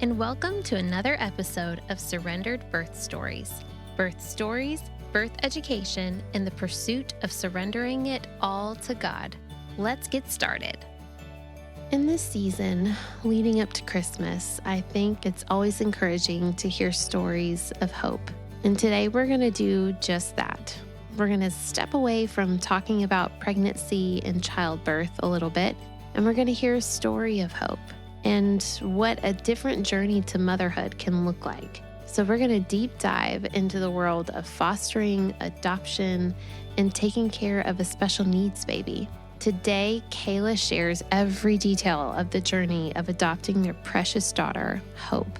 and welcome to another episode of Surrendered Birth Stories. Birth stories, birth education, and the pursuit of surrendering it all to God. Let's get started. In this season, leading up to Christmas, I think it's always encouraging to hear stories of hope. And today we're going to do just that. We're going to step away from talking about pregnancy and childbirth a little bit, and we're going to hear a story of hope and what a different journey to motherhood can look like. So we're going to deep dive into the world of fostering, adoption, and taking care of a special needs baby. Today, Kayla shares every detail of the journey of adopting their precious daughter, Hope,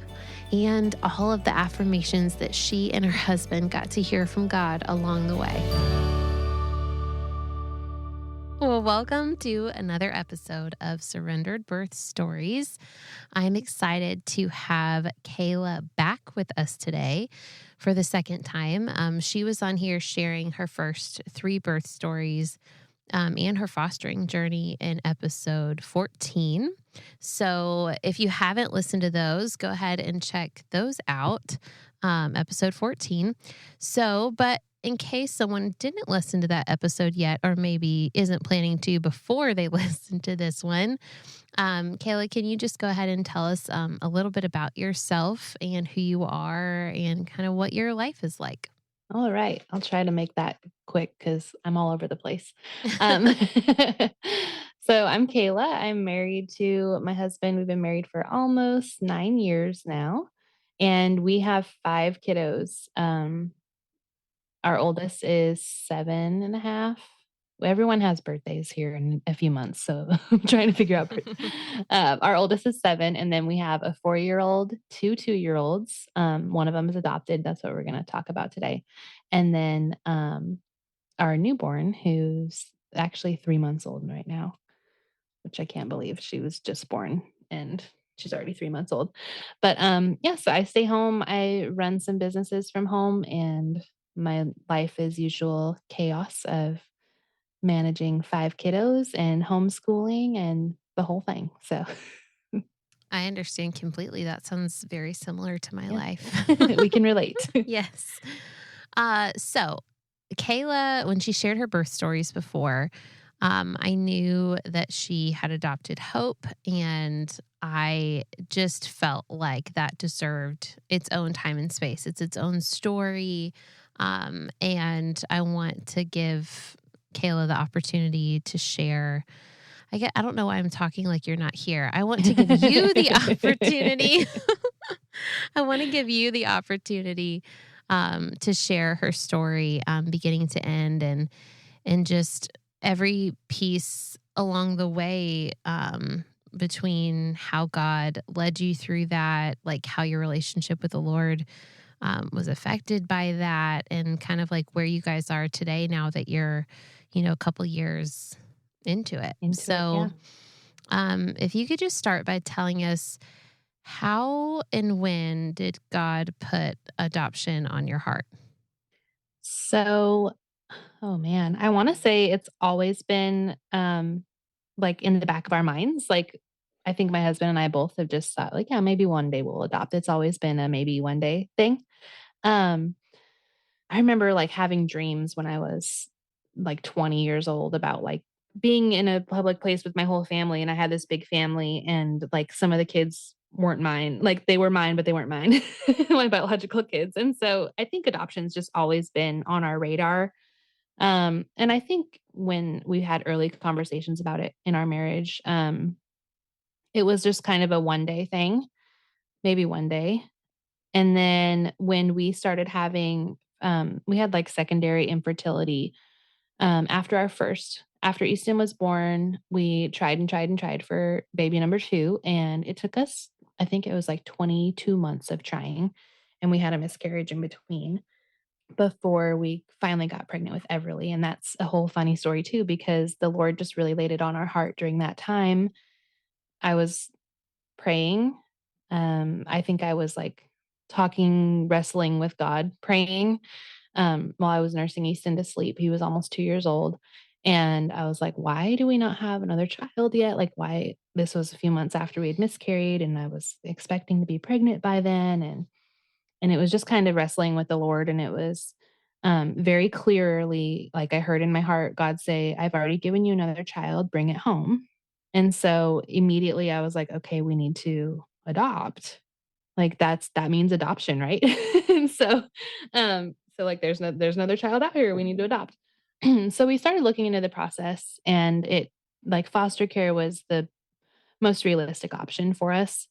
and all of the affirmations that she and her husband got to hear from God along the way. Well, welcome to another episode of Surrendered Birth Stories. I'm excited to have Kayla back with us today for the second time. She was on here sharing her first 3 birth stories and her fostering journey in episode 14. So if you haven't listened to those, go ahead and check those out, episode 14. But in case someone didn't listen to that episode yet, or maybe isn't planning to before they listen to this one, Kayla, can you just go ahead and tell us a little bit about yourself and who you are and kind of what your life is like? All right. I'll try to make that quick because I'm all over the place. Um, so I'm Kayla. I'm married to my husband. We've been married for almost 9 years now, and we have 5 kiddos. Our oldest is 7.5. Everyone has birthdays here in a few months, so I'm trying to figure out. Our oldest is 7, and then we have a 4-year-old, 2 2-year-olds. One of them is adopted. That's what we're going to talk about today. And then our newborn, who's actually 3 months old right now, which I can't believe she was just born and she's already 3 months old. But yeah, so I stay home. I run some businesses from home, and my life is usual chaos of managing 5 kiddos and homeschooling and the whole thing. So I understand completely. That sounds very similar to my yeah, life. we can relate. Yes. So Kayla, when she shared her birth stories before, I knew that she had adopted Hope, and I just felt like that deserved its own time and space. It's its own story. And I want to give Kayla the opportunity to share. I don't know why I'm talking like you're not here. I want to give you the opportunity. I want to give you the opportunity to share her story, beginning to end, and just every piece along the way, between how God led you through that, like how your relationship with the Lord was affected by that, and kind of like where you guys are today now that you're, a couple years into it. Into it, So, yeah. if you could just start by telling us, how and when did God put adoption on your heart? So, oh man, I wanna say it's always been, like, in the back of our minds. Like, I think my husband and I both have just thought, like, "Yeah, maybe one day we'll adopt." It's always been a maybe one day thing. Um, I remember, like, having dreams when I was, like, 20 years old about, like, being in a public place with my whole family, and I had this big family, and, like, some of the kids weren't mine. Like, they were mine, but they weren't mine, my biological kids, and so I think adoption's just always been on our radar. And I think when we had early conversations about it in our marriage, it was just kind of a one day thing, maybe one day. And then when we started having, we had like secondary infertility after our first. After Easton was born, we tried and tried and tried for baby number 2. And it took us, I think it was like 22 months of trying. And we had a miscarriage in between before we finally got pregnant with Everly. And that's a whole funny story too, because the Lord just really laid it on our heart during that time. I was praying. I think I was like talking, wrestling with God, praying while I was nursing Easton to sleep. He was almost 2 years old. And I was like, why do we not have another child yet? Like, why? This was a few months after we had miscarried, and I was expecting to be pregnant by then. And it was just kind of wrestling with the Lord. And it was very clearly, like I heard in my heart, God say, I've already given you another child, bring it home. And so immediately I was like, okay, we need to adopt. Like that means adoption, right? And so like there's another child out here we need to adopt. So we started looking into the process, and it like foster care was the most realistic option for us,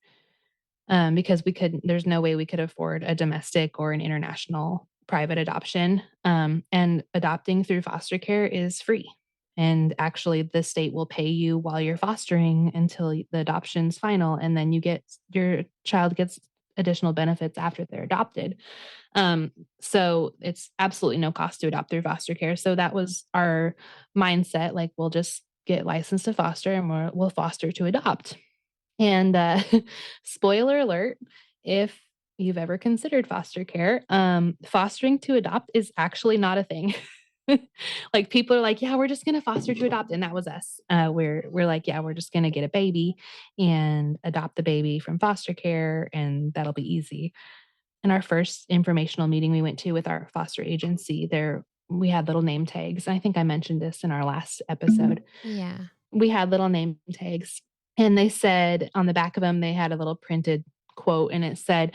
because there's no way we could afford a domestic or an international private adoption. And adopting through foster care is free. And actually, the state will pay you while you're fostering until the adoption's final. And then your child gets additional benefits after they're adopted. So it's absolutely no cost to adopt through foster care. So that was our mindset. Like, we'll just get licensed to foster, and we'll foster to adopt. And spoiler alert, if you've ever considered foster care, fostering to adopt is actually not a thing. Like, people are like, yeah, we're just gonna foster to adopt, and that was us. We're like, yeah, we're just gonna get a baby and adopt the baby from foster care, and that'll be easy. In our first informational meeting we went to with our foster agency, there we had little name tags. I think I mentioned this in our last episode. Yeah. We had little name tags, and they said on the back of them, they had a little printed quote, and it said,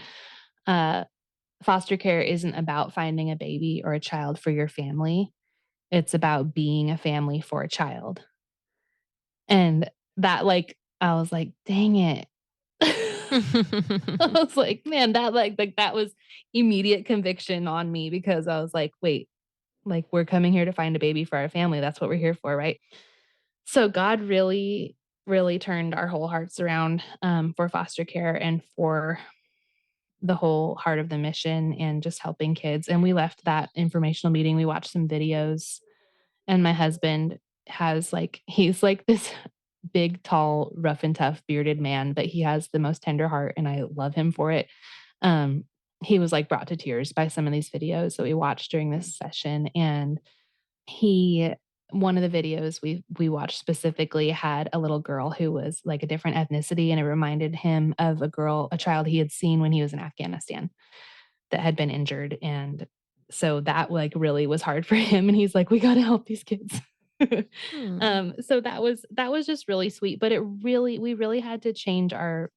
uh, foster care isn't about finding a baby or a child for your family. It's about being a family for a child. And that, like, I was like, dang it. I was like, man, that that was immediate conviction on me, because I was like, wait, like, we're coming here to find a baby for our family. That's what we're here for, right? So God really, really turned our whole hearts around, for foster care and for the whole heart of the mission and just helping kids. And we left that informational meeting. We watched some videos, and my husband he's like this big, tall, rough and tough bearded man, but he has the most tender heart, and I love him for it. Um, he was like brought to tears by some of these videos that we watched during this session. And he one of the videos we watched specifically had a little girl who was like a different ethnicity, and it reminded him of a child he had seen when he was in Afghanistan that had been injured. And so that like really was hard for him, and he's like, we got to help these kids. Hmm. So that was just really sweet, but we really had to change the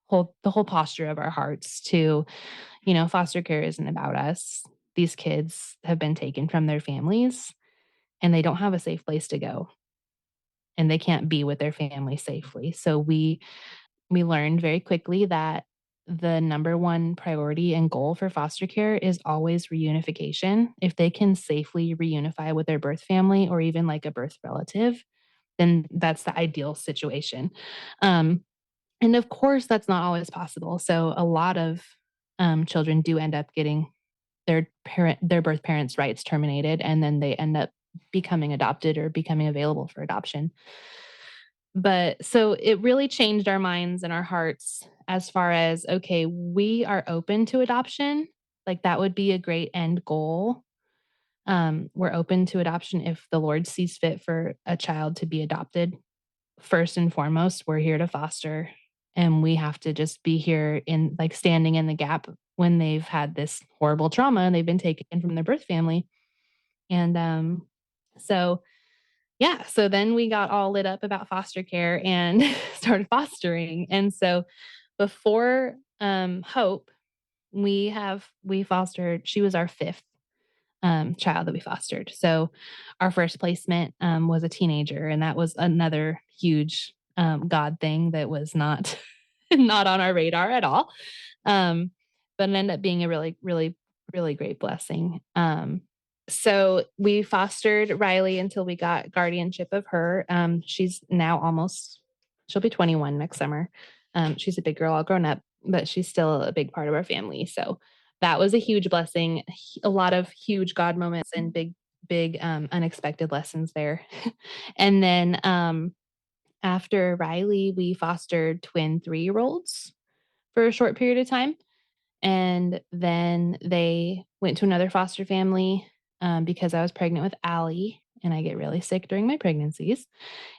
whole posture of our hearts to, foster care isn't about us. These kids have been taken from their families, and they don't have a safe place to go, and they can't be with their family safely. So we learned very quickly that the number one priority and goal for foster care is always reunification. If they can safely reunify with their birth family or even like a birth relative, then that's the ideal situation. Um, and of course, that's not always possible. So a lot of children do end up getting their birth parents' rights terminated, and then they end up becoming adopted or becoming available for adoption. But so it really changed our minds and our hearts as far as, okay, we are open to adoption. Like, that would be a great end goal. We're open to adoption if the Lord sees fit for a child to be adopted. First and foremost, we're here to foster, and we have to just be here in like standing in the gap when they've had this horrible trauma and they've been taken from their birth family. And so yeah, so then we got all lit up about foster care and started fostering. And so before Hope, we fostered, she was our fifth child that we fostered. So our first placement was a teenager, and that was another huge God thing that was not not on our radar at all. Um, but it ended up being a really, really, really great blessing. So we fostered Riley until we got guardianship of her. She's now she'll be 21 next summer. She's a big girl, all grown up, but she's still a big part of our family. So that was a huge blessing, a lot of huge God moments and big, big unexpected lessons there. And then after Riley, we fostered twin 3-year olds for a short period of time. And then they went to another foster family because I was pregnant with Allie. and I get really sick during my pregnancies.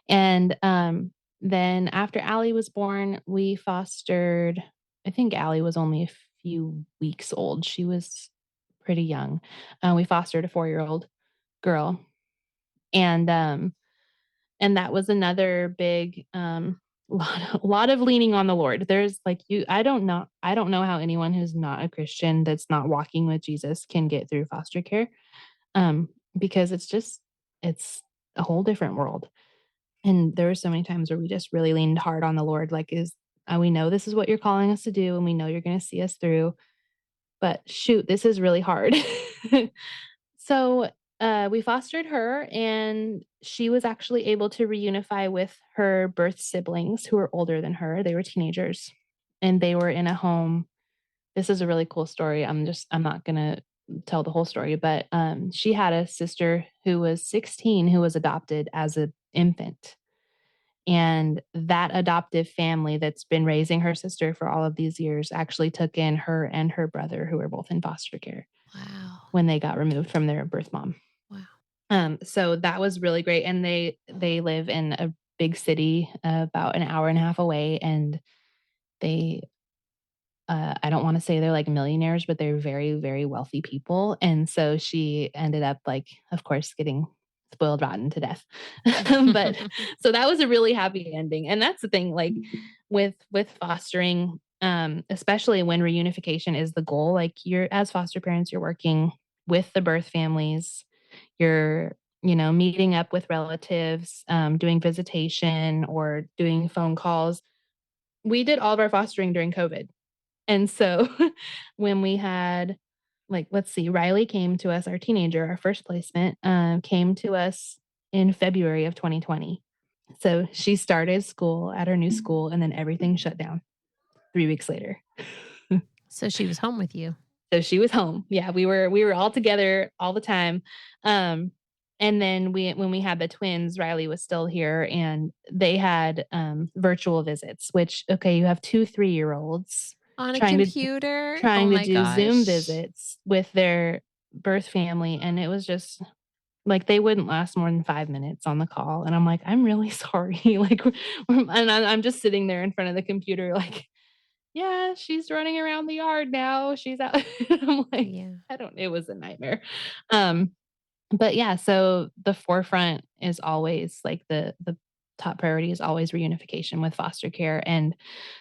And then after Allie was born, we fostered, I think Allie was only a few weeks old. She was pretty young. We fostered a 4-year-old girl. And that was another big lot of leaning on the Lord. There's like you I don't know how anyone who's not a Christian that's not walking with Jesus can get through foster care. Because it's a whole different world. And there were so many times where we just really leaned hard on the Lord, like, we know this is what you're calling us to do, and we know you're going to see us through, but shoot, this is really hard. So we fostered her, and she was actually able to reunify with her birth siblings who were older than her. They were teenagers, and they were in a home. This is a really cool story. I'm not going to tell the whole story, but she had a sister who was 16 who was adopted as an infant. And that adoptive family that's been raising her sister for all of these years actually took in her and her brother, who were both in foster care Wow. when they got removed from their birth mom. Wow. So that was really great. And they live in a big city, about an hour and a half away, and they I don't want to say they're like millionaires, but they're very, very wealthy people. And so she ended up, like, of course, getting spoiled rotten to death. But so that was a really happy ending. And that's the thing, like with fostering, especially when reunification is the goal, like you're as foster parents, you're working with the birth families, you're meeting up with relatives, doing visitation or doing phone calls. We did all of our fostering during COVID. And so when we had, like, let's see, Riley came to us, our teenager, our first placement, came to us in February of 2020. So she started school at her new school, and then everything shut down 3 weeks later. So she was home with you. So she was home. Yeah, we were all together all the time. Um, and then when we had the twins, Riley was still here, and they had virtual visits. Which, okay, you have 2 3-year-olds On a trying to computer? Oh trying to my do Zoom gosh. visits with their birth family, and it was just like they wouldn't last more than 5 minutes on the call, and I'm like, "I'm really sorry." Like, and I'm just sitting there in front of the computer like, "Yeah, she's running around the yard now. She's out." I'm like, Yeah. I don't it was a nightmare. Um, but yeah, so the forefront is always like the top priority is always reunification with foster care. And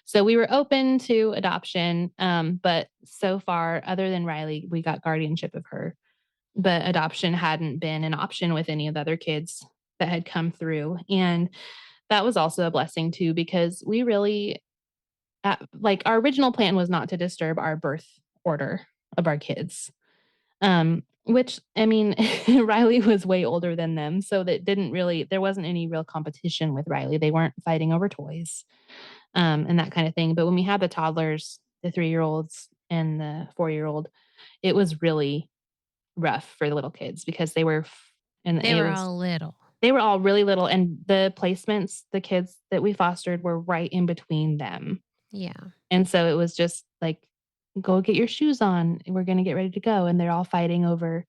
so we were open to adoption. But so far, other than Riley, we got guardianship of her. But adoption hadn't been an option with any of the other kids that had come through. And that was also a blessing too, because we really, like, our original plan was not to disturb our birth order of our kids. Which, I mean, Riley was way older than them, so that didn't really there wasn't any real competition with Riley. They weren't fighting over toys, and that kind of thing. But when we had the toddlers, the 3-year-olds and the 4-year-old, it was really rough for the little kids because and They it were was all little. they were all really little, and the placements, the kids that we fostered were right in between them. Yeah. And so it was just like, "Go get your shoes on. We're gonna get ready to go." And they're all fighting over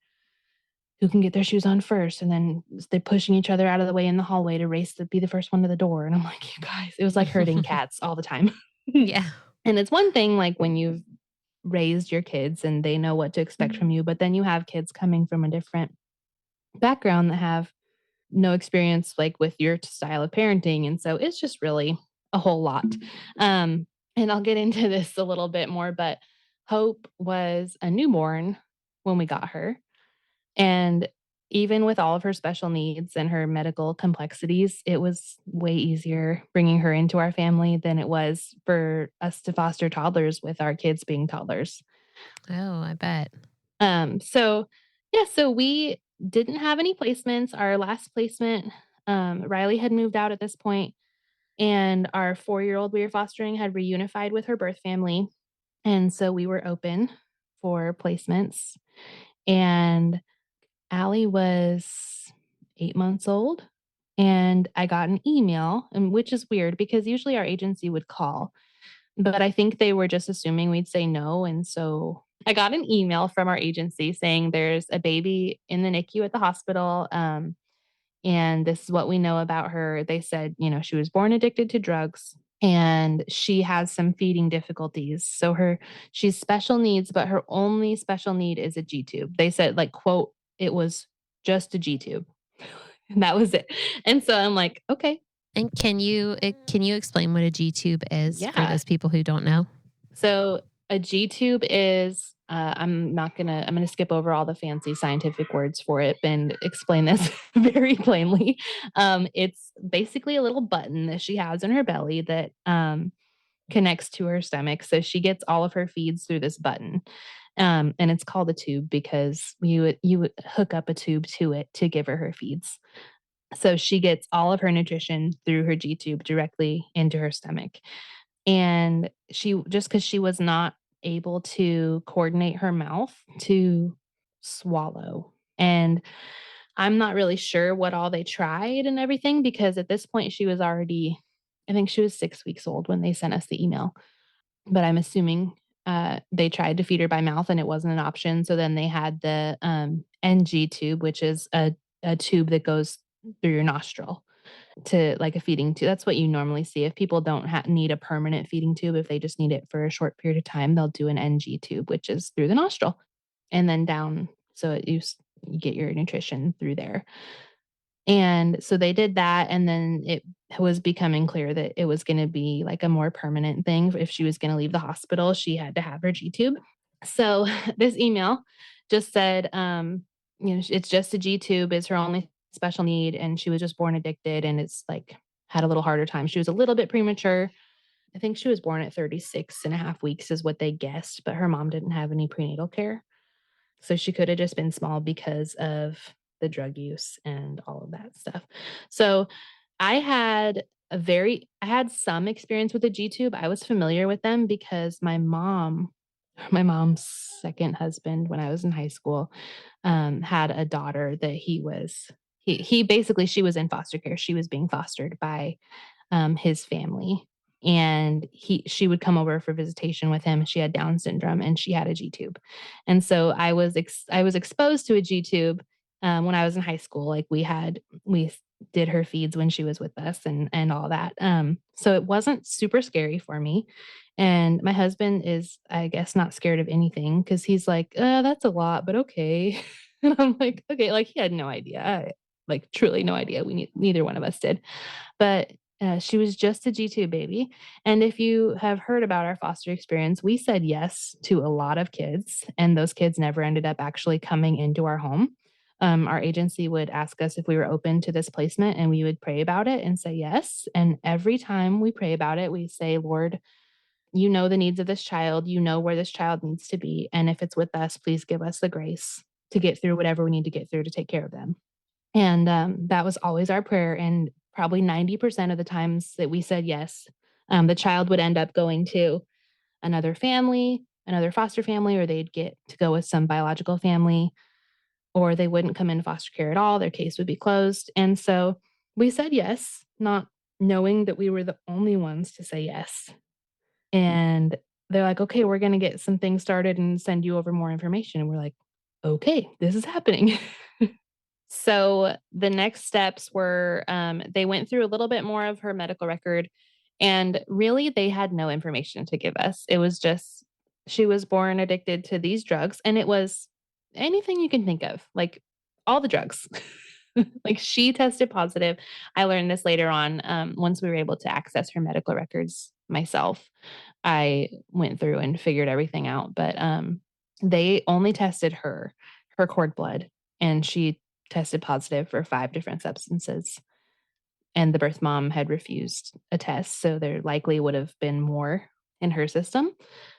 who can get their shoes on first, and then they're pushing each other out of the way in the hallway to race to be the first one to the door, and I'm like, "You guys," it was like herding cats all the time. Yeah. And it's one thing, like, when you've raised your kids and they know what to expect from you, but then you have kids coming from a different background that have no experience, like, with your style of parenting, and so it's just really a whole lot. And I'll get into this a little bit more, but Hope was a newborn when we got her. And even with all of her special needs and her medical complexities, it was way easier bringing her into our family than it was for us to foster toddlers with our kids being toddlers. Oh, I bet. So yeah, so we didn't have any placements. Our last placement, Riley had moved out at this point, and our 4-year-old we were fostering had reunified with her birth family. And so we were open for placements. And Allie was 8 months old, and I got an email, and which is weird because usually our agency would call, but I think they were just assuming we'd say no. And so I got an email from our agency saying there's a baby in the NICU at the hospital. And this is what we know about her. They said, she was born addicted to drugs and she has some feeding difficulties. So she's special needs, but her only special need is a G tube. They said, like, quote, it was just a G tube. And that was it. And so I'm like, okay, And can you explain what a G tube is for yeah. those people who don't know? So a G tube is I'm gonna skip over all the fancy scientific words for it and explain this very plainly. It's basically a little button that she has in her belly that connects to her stomach. So she gets all of her feeds through this button. And it's called a tube because you would hook up a tube to it to give her feeds. So she gets all of her nutrition through her G tube directly into her stomach. And she just because she was not able to coordinate her mouth to swallow. And I'm not really sure what all they tried and everything because at this point she was already I think she was 6 weeks old when they sent us the email. But I'm assuming, they tried to feed her by mouth and it wasn't an option, so then they had the, NG tube, which is a tube that goes through your nostril to like a feeding tube. That's what you normally see. If people don't need a permanent feeding tube, if they just need it for a short period of time, they'll do an NG tube, which is through the nostril and then down so you get your nutrition through there. And so they did that, and then it was becoming clear that it was gonna be, like, a more permanent thing. If she was gonna leave the hospital, she had to have her G-tube. So, this email just said, "It's just a G-tube, is her only special need, and she was just born addicted, and it's, like, had a little harder time." She was a little bit premature. I think she was born at 36 and a half weeks is what they guessed, but her mom didn't have any prenatal care. So she could have just been small because of the drug use and all of that stuff. So I had I had some experience with the G tube. I was familiar with them because my mom's second husband when I was in high school, had a daughter that he basically she was in foster care. She was being fostered by his family. And she would come over for visitation with him. She had Down syndrome and she had a G tube. And so I was exposed to a G tube when I was in high school. Like we did her feeds when she was with us and all that. So it wasn't super scary for me. And my husband is, I guess, not scared of anything because he's like, that's a lot, but okay. And I'm like, okay, like he had no idea. Like truly no idea. Neither one of us did. But she was just a G2 baby. And if you have heard about our foster experience, we said yes to a lot of kids, and those kids never ended up actually coming into our home. Our agency would ask us if we were open to this placement, and we would pray about it and say yes. And every time we pray about it, we say, Lord, you know the needs of this child. You know where this child needs to be. And if it's with us, please give us the grace to get through whatever we need to get through to take care of them. And, that was always our prayer, and probably 90% of the times that we said yes, the child would end up going to another family, another foster family, or they'd get to go with some biological family, or they wouldn't come into foster care at all, their case would be closed, and so we said yes, not knowing that we were the only ones to say yes, and they're like, "Okay, we're gonna get some things started and send you over more information," and we're like, "Okay, this is happening." So the next steps were they went through a little bit more of her medical record, and really they had no information to give us. It was just she was born addicted to these drugs, and it was anything you can think of, like all the drugs. Like she tested positive. I learned this later on once we were able to access her medical records myself. I went through and figured everything out, but they only tested her cord blood, and she tested positive for 5 different substances, and the birth mom had refused a test, so there likely would have been more in her system.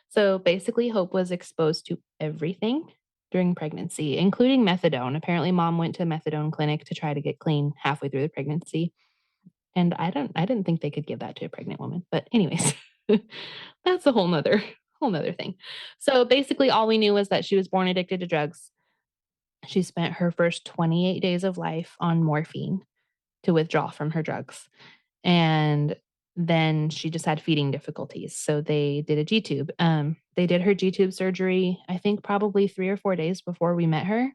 So, basically, Hope was exposed to everything during pregnancy, including methadone. Apparently, mom went to a methadone clinic to try to get clean halfway through the pregnancy, and I didn't think they could give that to a pregnant woman, but anyways, that's a whole 'nother thing. So, basically, all we knew was that she was born addicted to drugs. She spent her first 28 days of life on morphine to withdraw from her drugs. And then she just had feeding difficulties. So they did a G tube. They did her G tube surgery, I think probably 3 or 4 days before we met her.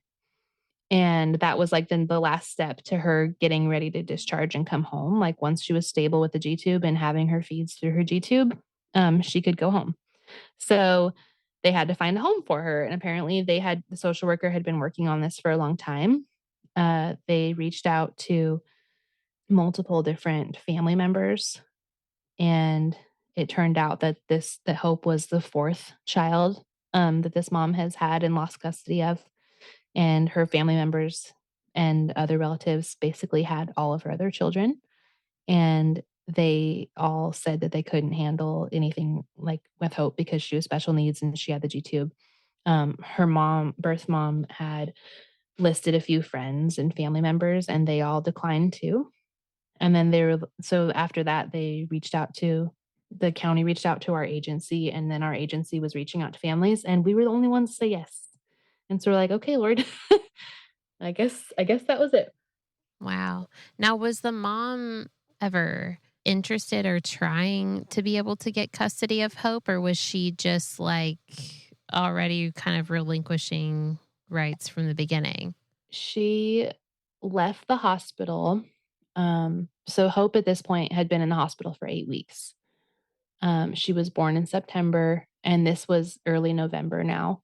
And that was like then the last step to her getting ready to discharge and come home. Like once she was stable with the G tube and having her feeds through her G tube, she could go home. So they had to find a home for her. And apparently the social worker had been working on this for a long time. They reached out to multiple different family members, and it turned out that Hope was the fourth child that this mom has had and lost custody of. And her family members and other relatives basically had all of her other children. And they all said that they couldn't handle anything like with Hope because she was special needs and she had the G tube. Her birth mom, had listed a few friends and family members, and they all declined too. And then so after that, the county reached out to our agency, and then our agency was reaching out to families, and we were the only ones to say yes. And so we're like, okay, Lord, I guess that was it. Wow. Now, was the mom ever interested or trying to be able to get custody of Hope, or was she just like already kind of relinquishing rights from the beginning? She left the hospital. So Hope at this point had been in the hospital for 8 weeks. She was born in September, and this was early November now.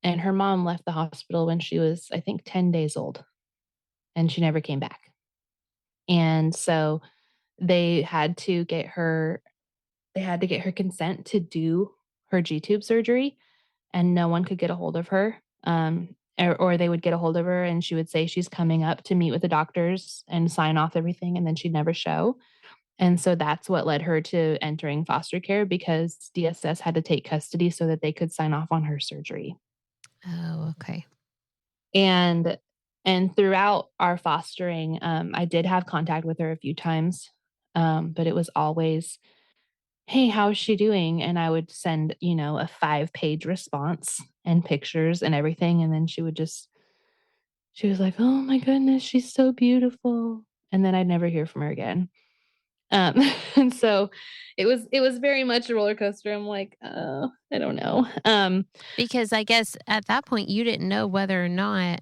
And her mom left the hospital when she was, I think, 10 days old, and she never came back. And so they had to get her consent to do her G tube surgery, and no one could get a hold of her. Or they would get a hold of her and she would say she's coming up to meet with the doctors and sign off everything, and then she'd never show. And so that's what led her to entering foster care, because DSS had to take custody so that they could sign off on her surgery. Oh, okay. And throughout our fostering, I did have contact with her a few times, but it was always, "Hey, how's she doing?" And I would send, a 5-page response and pictures and everything, and then she was like, "Oh my goodness, she's so beautiful." And then I'd never hear from her again. Um, and so it was very much a roller coaster. I'm like, "Oh, I don't know." Because I guess at that point you didn't know whether or not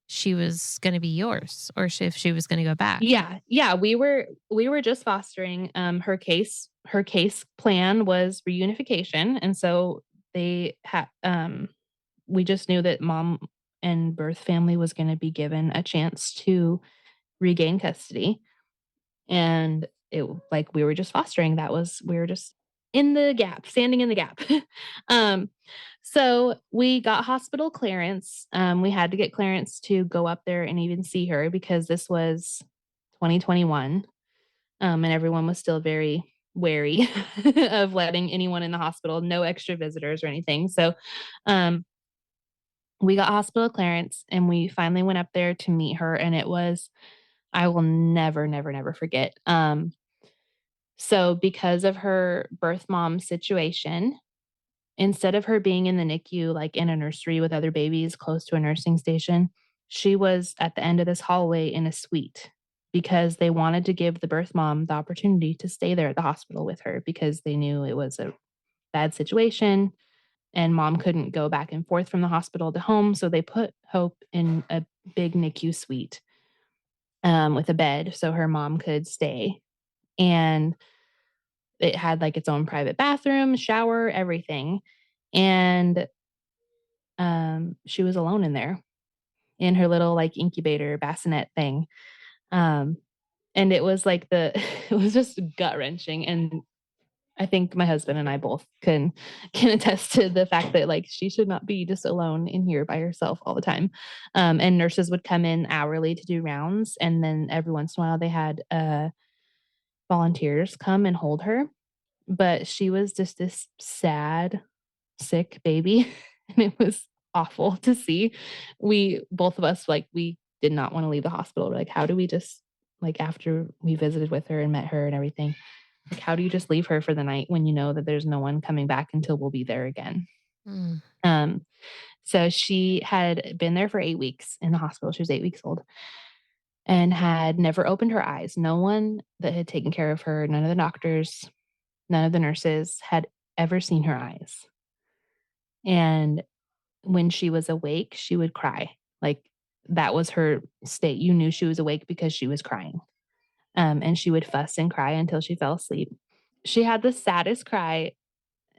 she was going to be yours or if she was going to go back. Yeah, yeah, we were just fostering. Her case plan was reunification, and so they had we just knew that mom and birth family was gonna be given a chance to regain custody, and like, we were just fostering. We were just in the gap, standing in the gap. Um, so we got hospital clearance. We had to get clearance to go up there and even see her because this was 2021, and everyone was still very wary of letting anyone in the hospital, no extra visitors or anything. So, um, we got hospital clearance and we finally went up there to meet her, and it was, I will never, never, never forget. So because of her birth mom situation, instead of her being in the NICU, like in a nursery with other babies close to a nursing station, she was at the end of this hallway in a suite because they wanted to give the birth mom the opportunity to stay there at the hospital with her because they knew it was a bad situation and mom couldn't go back and forth from the hospital to home. So they put Hope in a big NICU suite, with a bed so her mom could stay. And it had like its own private bathroom, shower, everything. And she was alone in there in her little like incubator bassinet thing. Um, and it was like it was just gut wrenching. And I think my husband and I both can attest to the fact that like she should not be just alone in here by herself all the time. And nurses would come in hourly to do rounds, and then every once in a while they had volunteers come and hold her. But she was just this sad, sick baby, and it was awful to see. We both of us, like, we did not wanna leave the hospital. We're like, "How do we just," like, after we visited with her and met her and everything, like, "How do you just leave her for the night when you know that there's no one coming back until we'll be there again?" Mm. Um, so she had been there for 8 weeks in the hospital. She was 8 weeks old and had never opened her eyes. No one that had taken care of her, none of the doctors, none of the nurses had ever seen her eyes. And when she was awake, she would cry. Like, that was her state. You knew she was awake because she was crying. And she would fuss and cry until she fell asleep. She had the saddest cry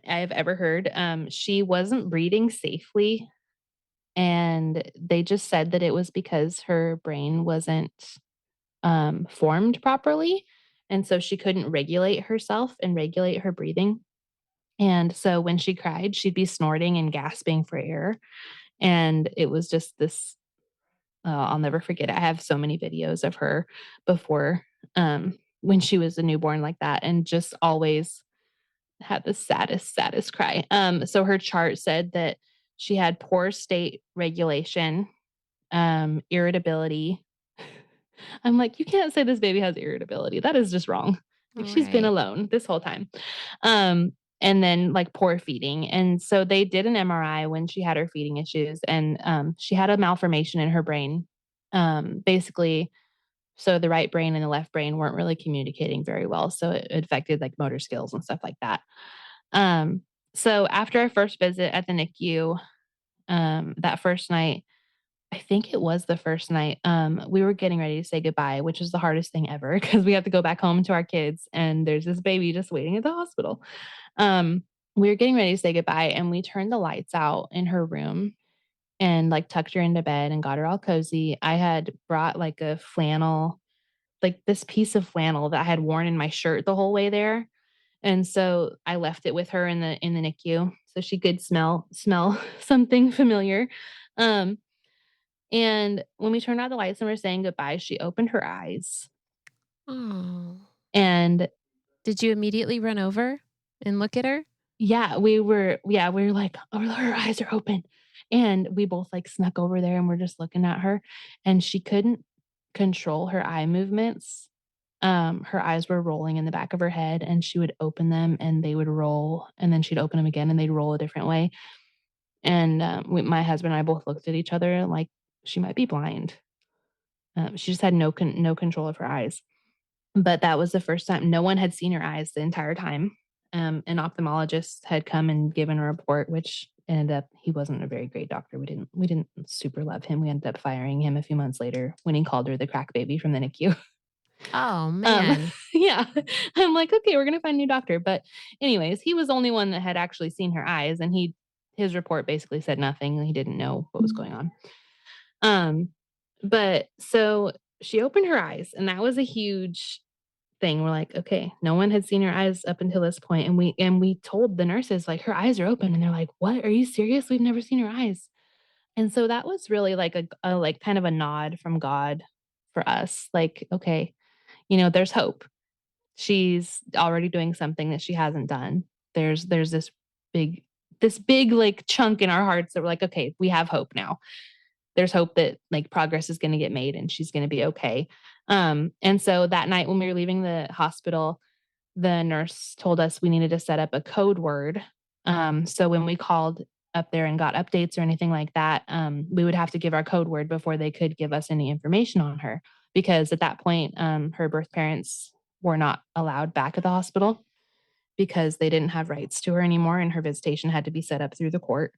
I've ever heard. She wasn't breathing safely, and they just said that it was because her brain wasn't formed properly. And so she couldn't regulate herself and regulate her breathing. And so when she cried, she'd be snorting and gasping for air. And it was just this, I'll never forget it. I have so many videos of her before, when she was a newborn like that, and just always had the saddest cry. So her chart said that she had poor state regulation, irritability. I'm like, you can't say this baby has irritability. That is just wrong. Like, she's been Right. alone this whole time. And then like poor feeding. And so they did an MRI when she had her feeding issues, and she had a malformation in her brain. Basically, so the right brain and the left brain weren't really communicating very well. So it affected like motor skills and stuff like that. Um, so after our first visit at the NICU, that first night, I think it was the first night, we were getting ready to say goodbye, which was the hardest thing ever because we have to go back home to our kids and there's this baby just waiting at the hospital. Um, we were getting ready to say goodbye and we turned the lights out in her room and like tucked her into bed and got her all cozy. I had brought like a flannel, like this piece of flannel that I had worn in my shirt the whole way there. And so I left it with her in the NICU so she could smell something familiar. Um, and when we turned out the lights and were saying goodbye, she opened her eyes. Oh. And Did you immediately run over and look at her? we were like, "Oh, her eyes are open." And we both like snuck over there and we're just looking at her and she couldn't control her eye movements. Her eyes were rolling in the back of her head and she would open them and they would roll and then she'd open them again and they'd roll a different way. And my husband and I both looked at each other like she might be blind. She just had no control of her eyes. But that was the first time no one had seen her eyes the entire time. An ophthalmologist had come and given a report, which ended up he wasn't a very great doctor. We didn't super love him. We ended up firing him a few months later when he called her the crack baby from the NICU. Oh, Um, man. yeah, I'm like, okay, we're gonna find a new doctor. But anyways, he was the only one that had actually seen her eyes, and his report basically said nothing. He didn't know what was going on. Um, but so she opened her eyes, and that was a huge thing. We're like, okay, no one had seen her eyes up until this point, and we told the nurses like her eyes are open, and they're like, "What? Are you serious? We've never seen her eyes." And so that was really like a like kind of a nod from God for us. Like, okay, there's hope. She's already doing something that she hasn't done. There's big this big like chunk in our hearts that we're like, okay, we have hope now. There's hope that like progress is going to get made and she's going to be okay. And so that night when we were leaving the hospital, the nurse told us we needed to set up a code word. So when we called up there and got updates or anything like that, we would have to give our code word before they could give us any information on her. Because at that point, her birth parents were not allowed back at the hospital because they didn't have rights to her anymore and her visitation had to be set up through the court.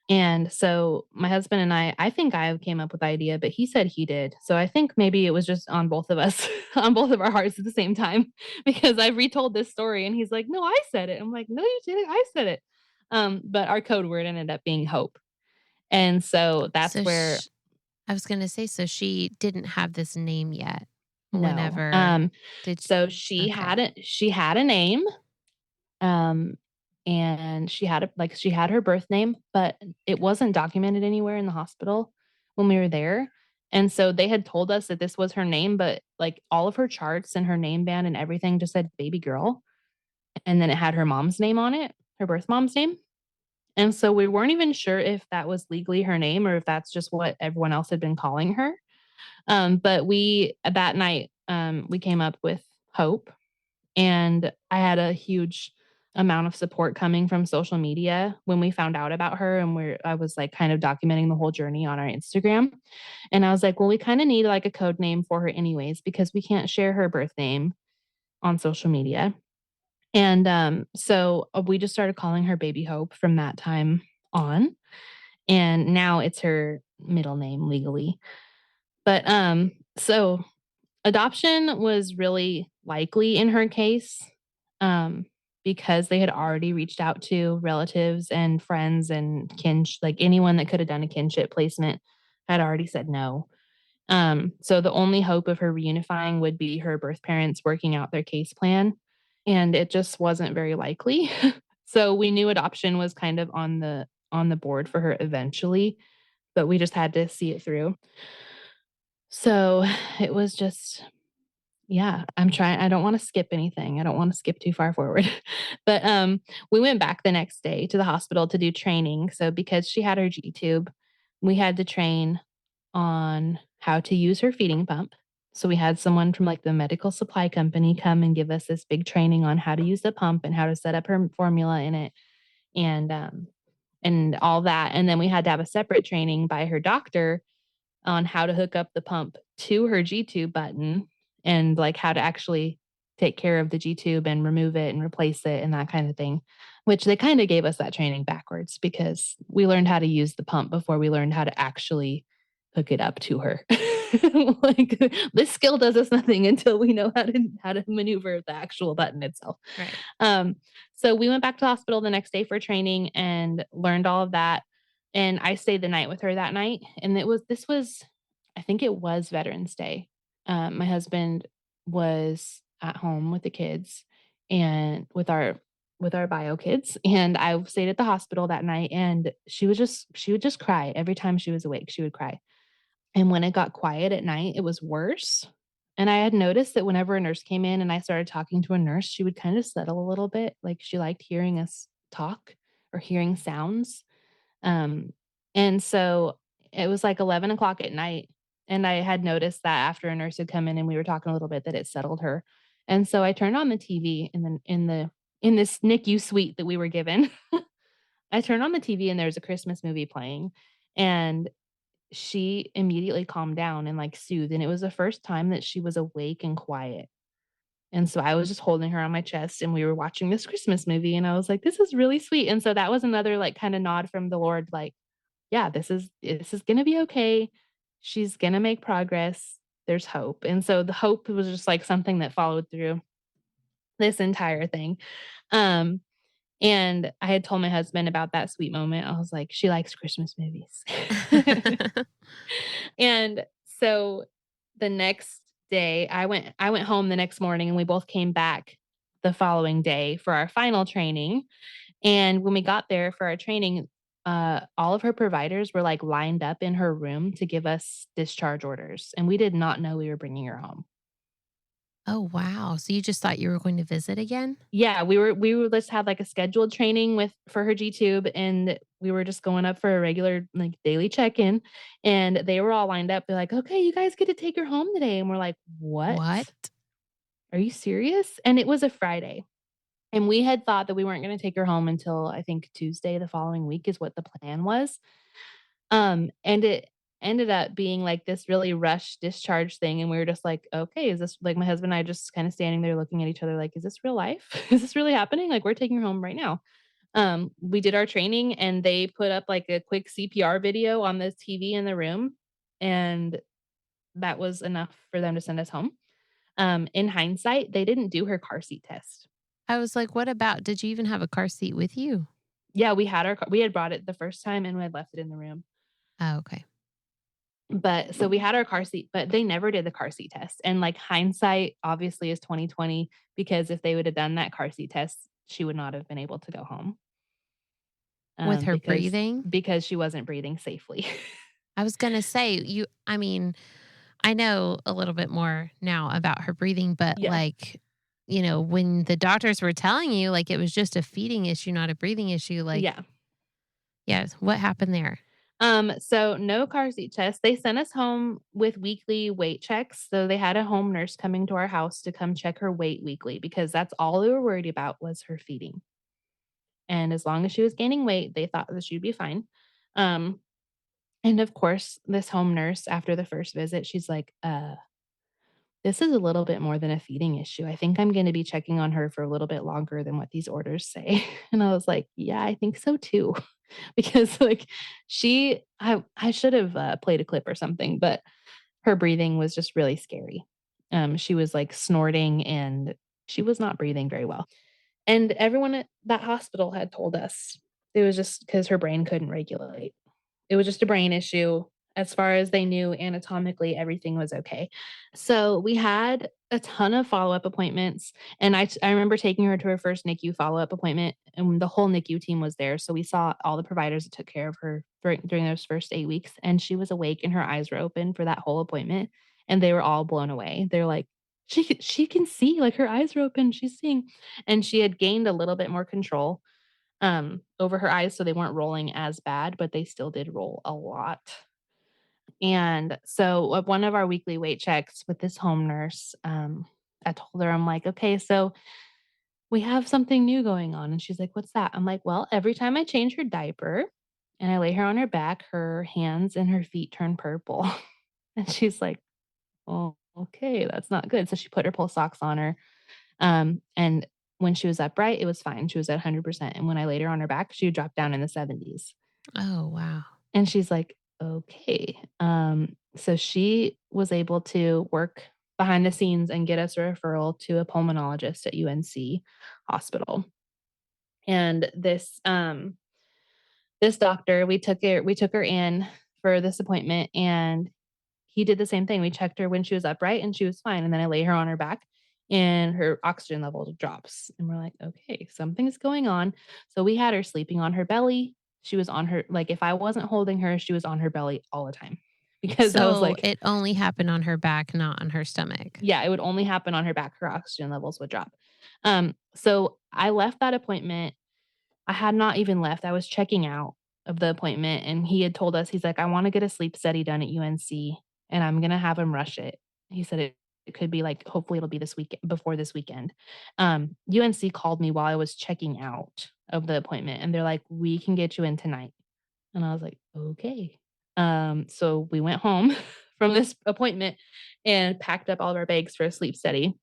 And so my husband and I think I came up with the idea, but he said he did. So I think maybe it was just on both of us, on both of our hearts at the same time, because I've retold this story and he's like, no, I said it. I'm like, no, you didn't. I said it. But our code word ended up being hope. And so that's So where, I was gonna say, so she didn't have this name yet no. whenever did So she okay. had a name. Um, and she had her birth name, but it wasn't documented anywhere in the hospital when we were there. And so they had told us that this was her name, but like all of her charts and her name band and everything just said baby girl. And then it had her mom's name on it, her birth mom's name. And so we weren't even sure if that was legally her name or if that's just what everyone else had been calling her. But that night, we came up with hope, and I had a huge amount of support coming from social media when we found out about her, and I was like kind of documenting the whole journey on our Instagram. And I was like, well, we kind of need like a code name for her anyways, because we can't share her birth name on social media. And so we just started calling her Baby Hope from that time on. And now it's her middle name legally. But, so adoption was really likely in her case, um, because they had already reached out to relatives and friends and like anyone that could have done a kinship placement had already said no. So the only hope of her reunifying would be her birth parents working out their case plan, and it just wasn't very likely. So we knew adoption was kind of on the board for her eventually, but we just had to see it through. So it was just yeah, I don't wanna skip anything. I don't wanna skip too far forward. But, we went back the next day to the hospital to do training. So because she had her G-tube, we had to train on how to use her feeding pump. So we had someone from, like, the medical supply company come and give us this big training on how to use the pump and how to set up her formula in it and, and all that. And then we had to have a separate training by her doctor on how to hook up the pump to her G tube button and like how to actually take care of the G tube and remove it and replace it and that kind of thing, which they kind of gave us that training backwards because we learned how to use the pump before we learned how to actually hook it up to her. Like this skill does us nothing until we know how to maneuver the actual button itself. Right. Um, so we went back to the hospital the next day for training and learned all of that. And I stayed the night with her that night. And this was, I think it was Veterans Day. My husband was at home with the kids and with our bio kids. And I stayed at the hospital that night and she would just cry every time she was awake. She would cry. And when it got quiet at night, it was worse. And I had noticed that whenever a nurse came in and I started talking to a nurse, she would kind of settle a little bit. Like she liked hearing us talk or hearing sounds. Um, and so it was like 11 o'clock at night. And I had noticed that after a nurse had come in and we were talking a little bit that it settled her. And so I turned on the TV in this NICU suite that we were given. I turned on the TV and there was a Christmas movie playing. And she immediately calmed down and, like, soothed, and it was the first time that she was awake and quiet, and so I was just holding her on my chest, and we were watching this Christmas movie, and I was like, "This is really sweet," and so that was another, like, kinda nod from the Lord, like, "Yeah, this is gonna be okay. She's gonna make progress. There's hope," and so the hope was just, like, something that followed through this entire thing, um, and I had told my husband about that sweet moment. I was like, "She likes Christmas movies." And so the next day, I went home the next morning and we both came back the following day for our final training. And when we got there for our training, all of her providers were like lined up in her room to give us discharge orders. And we did not know we were bringing her home. Oh, wow. So you just thought you were going to visit again? Yeah, we were just had, like, a scheduled training with for her G-tube, and we were just going up for a regular, like, daily check-in, and they were all lined up. They're like, "Okay, you guys get to take her home today," and we're like, "What? What? Are you serious?" And it was a Friday, and we had thought that we weren't gonna take her home until, I think, Tuesday the following week is what the plan was. And it ended up being like this really rushed discharge thing, and we were just like, "Okay, is this" like, my husband and I just kinda standing there looking at each other like, "Is this real life? Is this really happening? Like, we're taking her home right now." We did our training, and they put up, like, a quick CPR video on the TV in the room, and that was enough for them to send us home. In hindsight, they didn't do her car seat test. I was like, what about did you even have a car seat with you? Yeah, we had brought it the first time, and we had left it in the room. Oh, okay. But so we had our car seat, but they never did the car seat test. And like hindsight obviously is 2020 because if they would have done that car seat test, she would not have been able to go home. With her Because breathing? she wasn't breathing safely. I was gonna say, I mean, I know a little bit more now about her breathing, but, Yeah. like, when the doctors were telling you, like, it was just a feeding issue, not a breathing issue, like, Yeah. yes, what happened there? So no car seat test. They sent us home with weekly weight checks. So they had a home nurse coming to our house to come check her weight weekly because that's all they were worried about was her feeding. And as long as she was gaining weight, they thought that she'd be fine. Um, And of course, this home nurse, after the first visit, she's like, this is a little bit more than a feeding issue. I think I'm gonna be checking on her for a little bit longer than what these orders say." And I was like, "Yeah, I think so too." Because, like, I should have, played a clip or something, but her breathing was just really scary. She was, like, snorting, and she was not breathing very well. And everyone at that hospital had told us it was just because her brain couldn't regulate. It was just a brain issue. As far as they knew, anatomically, everything was okay. So, we had a ton of follow-up appointments, and I remember taking her to her first NICU follow-up appointment, and the whole NICU team was there, so we saw all the providers that took care of her during those first 8 weeks, and she was awake and her eyes were open for that whole appointment, and they were all blown away. They're like, she can see, like, her eyes are open, she's seeing." And she had gained a little bit more control, over her eyes, so they weren't rolling as bad, but they still did roll a lot. And so, one of our weekly weight checks with this home nurse, I told her, I'm like, "Okay, so we have something new going on." And she's like, "What's that?" I'm like, "Well, every time I change her diaper and I lay her on her back, her hands and her feet turn purple." And she's like, "Oh, okay, that's not good." So she put her pulse socks on her. And when she was upright, it was fine. She was at 100%. And when I laid her on her back, she would drop down in the 70s. Oh, wow. And she's like, "Okay." So she was able to work behind the scenes and get us a referral to a pulmonologist at UNC hospital. And this doctor, we took her in for this appointment, and he did the same thing. We checked her when she was upright and she was fine. And then I lay her on her back and her oxygen level drops. And we're like, "Okay, something's going on." So we had her sleeping on her belly. She was on her, like, if I wasn't holding her, she was on her belly all the time because I was So like, it only happened on her back, not on her stomach. yeah, it would only happen on her back. Her oxygen levels would drop. So I left that appointment. I had not even left. I was checking out of the appointment, and he had told us, he's like, "I wanna get a sleep study done at UNC, and I'm gonna have him rush it." He said it could be, like, hopefully it'll be this week before this weekend. UNC called me while I was checking out of the appointment, and they're like, "We can get you in tonight." And I was like, "Okay." So we went home from this appointment and packed up all of our bags for a sleep study,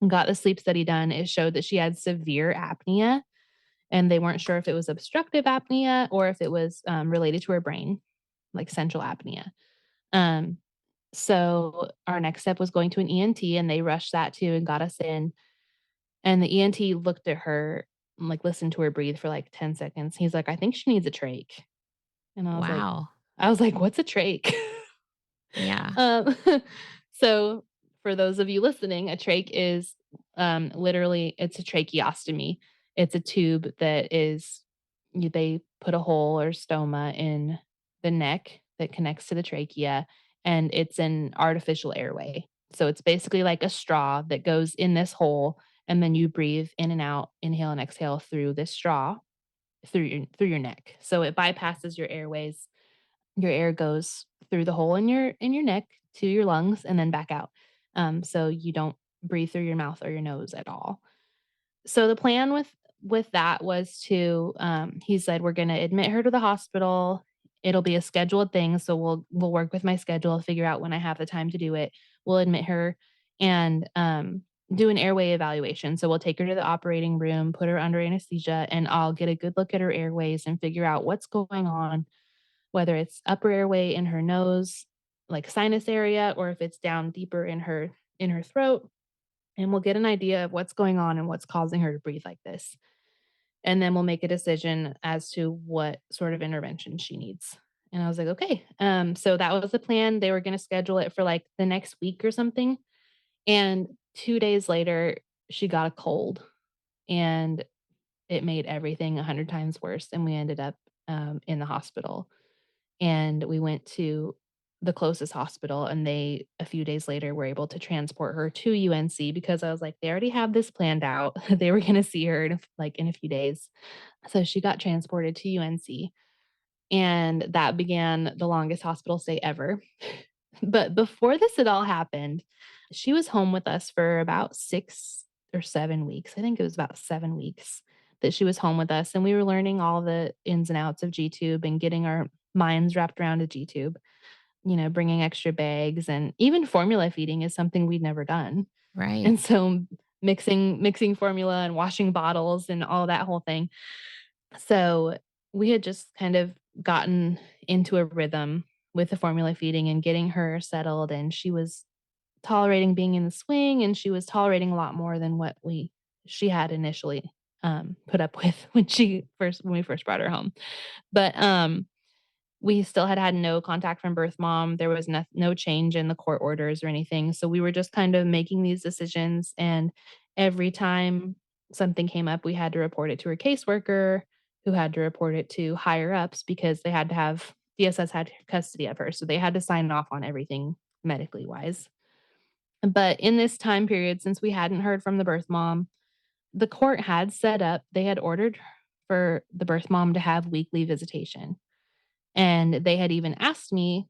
and got the sleep study done. It showed that she had severe apnea, and they weren't sure if it was obstructive apnea or if it was, related to her brain, like central apnea. Um, so our next step was going to an ENT, and they rushed that too and got us in. And the ENT looked at her and, like, listened to her breathe for like 10 seconds. He's like, "I think she needs a trach." And Wow. I was like, "What's a trach?" Yeah. Um, so for those of you listening, a trach is, literally, it's a tracheostomy. It's a tube that is they put a hole or stoma in the neck that connects to the trachea, and it's an artificial airway. So it's basically like a straw that goes in this hole, and then you breathe in and out, inhale and exhale through this straw, through your neck. So it bypasses your airways. Your air goes through the hole in your neck to your lungs and then back out. So you don't breathe through your mouth or your nose at all. So the plan with that was to, he said, "We're gonna admit her to the hospital. It'll be a scheduled thing, so we'll work with my schedule, figure out when I have the time to do it. We'll admit her and, do an airway evaluation. So we'll take her to the operating room, put her under anesthesia, and I'll get a good look at her airways and figure out what's going on, whether it's upper airway in her nose, like sinus area, or if it's down deeper in her throat, and we'll get an idea of what's going on and what's causing her to breathe like this. And then we'll make a decision as to what sort of intervention she needs." And I was like, "Okay." So that was the plan. They were going to schedule it for like the next week or something. And 2 days later, she got a cold, and it made everything 100 times worse. And we ended up, in the hospital, and we went to the closest hospital, and they, a few days later, were able to transport her to UNC because I was like, they already have this planned out. They were gonna see her in a few days. So she got transported to UNC, and that began the longest hospital stay ever. But before this had all happened, she was home with us for about 6 or 7 weeks. I think it was about 7 weeks that she was home with us, and we were learning all the ins and outs of G-tube and getting our minds wrapped around a G-tube. bringing extra bags, and even formula feeding is something we'd never done. Right. And so mixing formula and washing bottles and all that whole thing. So we had just kind of gotten into a rhythm with the formula feeding and getting her settled, and she was tolerating being in the swing, and she was tolerating a lot more than what we she had initially, put up with when we first brought her home. But, we still had no contact from birth mom. There was no change in the court orders or anything, so we were just kind of making these decisions, and every time something came up, we had to report it to her caseworker, who had to report it to higher ups because they had to have DSS had custody of her, so they had to sign off on everything medically wise. But in this time period, since we hadn't heard from the birth mom, the court had set up they had ordered for the birth mom to have weekly visitation. And they had even asked me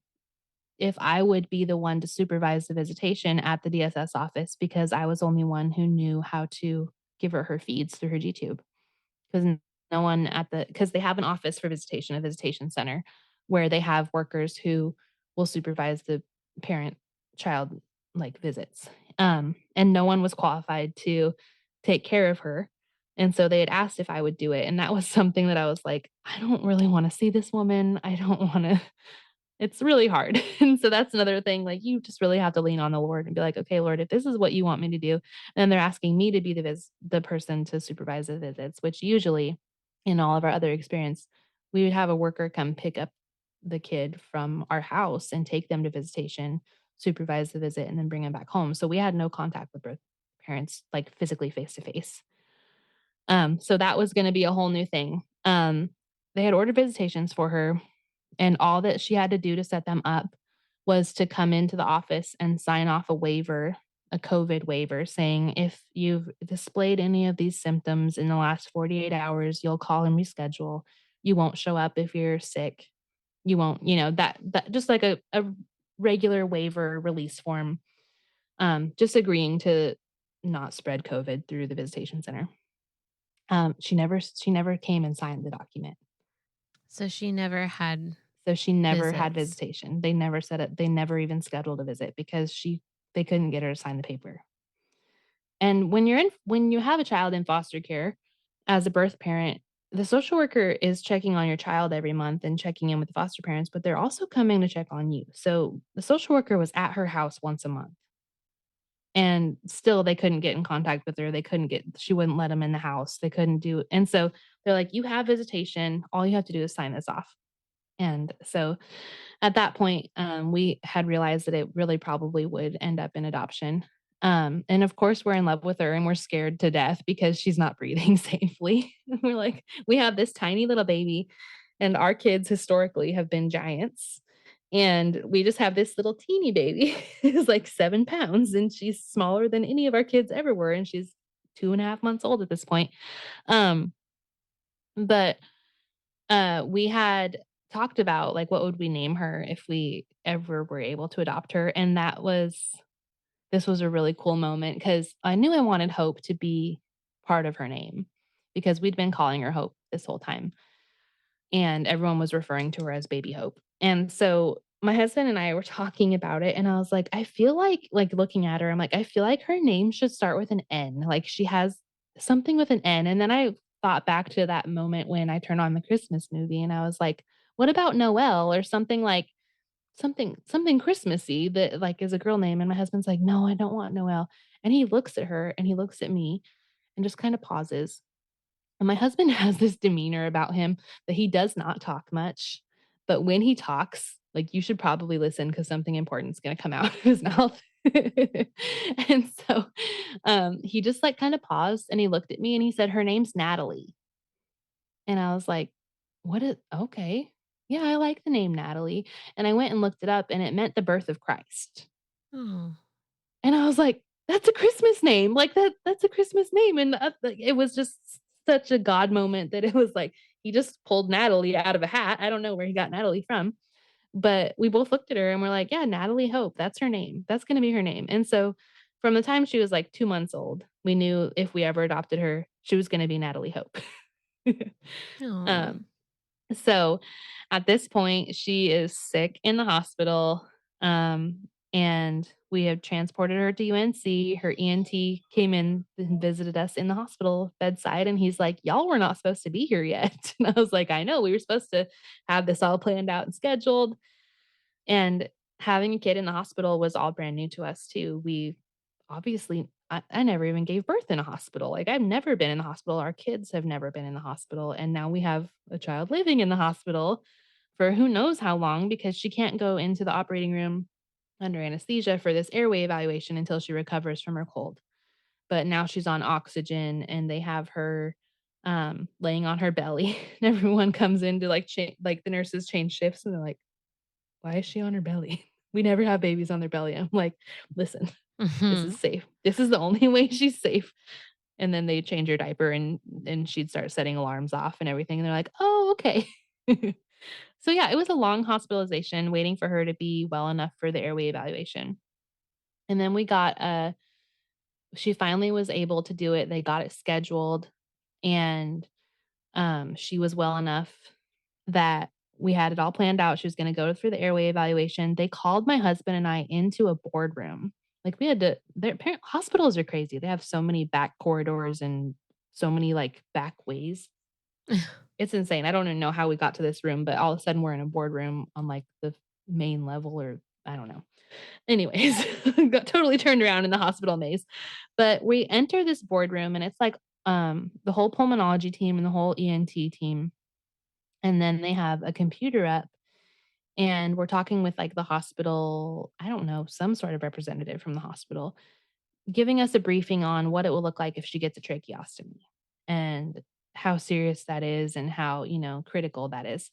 if I would be the one to supervise the visitation at the DSS office because I was the only one who knew how to give her feeds through her G tube. Because no one because they have an office for visitation, a visitation center, where they have workers who will supervise the parent child like visits. And no one was qualified to take care of her. And so they had asked if I would do it. And that was something that I was like, I don't really want to see this woman. I don't want to it's really hard. And so that's another thing, like, you just really have to lean on the Lord and be like, "Okay, Lord, if this is what you want me to do," and they're asking me to be the person to supervise the visits, which usually, in all of our other experience, we would have a worker come pick up the kid from our house and take them to visitation, supervise the visit, and then bring them back home. So we had no contact with both parents, like, physically face to face. So that was gonna be a whole new thing. They had ordered visitations for her, and all that she had to do to set them up was to come into the office and sign off a waiver, a COVID waiver, saying, "If you've displayed any of these symptoms in the last 48 hours, you'll call and reschedule. You won't show up if you're sick. You won't," that just like a regular waiver release form, just agreeing to not spread COVID through the visitation center. She never came and signed the document. So she never had So she never had visits. visitation. They never said it. They never even scheduled a visit because they couldn't get her to sign the paper. And when you have a child in foster care as a birth parent, the social worker is checking on your child every month and checking in with the foster parents, but they're also coming to check on you. So the social worker was at her house once a month. And still they couldn't get in contact with her. She wouldn't let them in the house. They couldn't do, and so they're like, "You have visitation. All you have to do is sign this off." And so at that point, we had realized that it really probably would end up in adoption. And of course, we're in love with her and we're scared to death because she's not breathing safely. We're like, we have this tiny little baby, and our kids historically have been giants. And we just have this little teeny baby who's like 7 pounds, and she's smaller than any of our kids ever were. And she's 2.5 months old at this point. Um, but we had talked about, like, what would we name her if we ever were able to adopt her, and this was a really cool moment because I knew I wanted Hope to be part of her name because we'd been calling her Hope this whole time, and everyone was referring to her as Baby Hope. And so my husband and I were talking about it, and I was like, I feel like looking at her, I'm like, I feel like her name should start with an N. Like she has something with an N. And then I thought back to that moment when I turned on the Christmas movie and I was like, what about Noel or something like something Christmassy that like is a girl name? And my husband's like, no, I don't want Noel. And he looks at her and he looks at me and just kind of pauses, and my husband has this demeanor about him that he does not talk much, but when he talks, like, you should probably listen because something important is gonna come out of his mouth. And so, he just, like, kinda paused, and he looked at me, and he said, "Her name's Natalie." And I was like, "What is okay. Yeah, I like the name Natalie." And I went and looked it up, and it meant the birth of Christ. Oh, And I was like, "That's a Christmas name, like, that's a Christmas name," and, like, it was just such a God moment that it was like, he just pulled Natalie out of a hat. I don't know where he got Natalie from, but we both looked at her and we're like, "Yeah, Natalie Hope, that's her name. That's gonna be her name." And so, from the time she was, like, 2 months old, we knew if we ever adopted her, she was gonna be Natalie Hope. oh. Um, So at this point, she is sick in the hospital. And we have transported her to UNC. Her ENT came in and visited us in the hospital bedside. And he's like, "Y'all were not supposed to be here yet." And I was like, "I know. We were supposed to have this all planned out and scheduled." And having a kid in the hospital was all brand new to us too. We obviously I never even gave birth in a hospital. Like I've never been in the hospital. Our kids have never been in the hospital. And now we have a child living in the hospital for who knows how long because she can't go into the operating room under anesthesia for this airway evaluation until she recovers from her cold. But now she's on oxygen and they have her laying on her belly. And everyone comes in to like the nurses change shifts and they're like, "Why is she on her belly? We never have babies on their belly." I'm like, "Listen, this is Mhm. safe. This is the only way she's safe." And then they change her diaper and she'd start setting alarms off and everything. And they're like, "Oh, okay." So yeah, it was a long hospitalization waiting for her to be well enough for the airway evaluation. And then we got she finally was able to do it. They got it scheduled and she was well enough that we had it all planned out. She was gonna go through the airway evaluation. They called my husband and I into a boardroom. Like, we had to their parent hospitals are crazy. They have so many back corridors and so many, like, back ways. It's insane. I don't even know how we got to this room, but all of a sudden, we're in a boardroom on, like, the main level or I don't know. Anyways, got totally turned around in the hospital maze. But we enter this boardroom, and it's like, the whole pulmonology team and the whole ENT team, and then they have a computer up, and we're talking with, like, the hospital I don't know, some sort of representative from the hospital, giving us a briefing on what it will look like if she gets a tracheostomy, and how serious that is, and how, critical that is.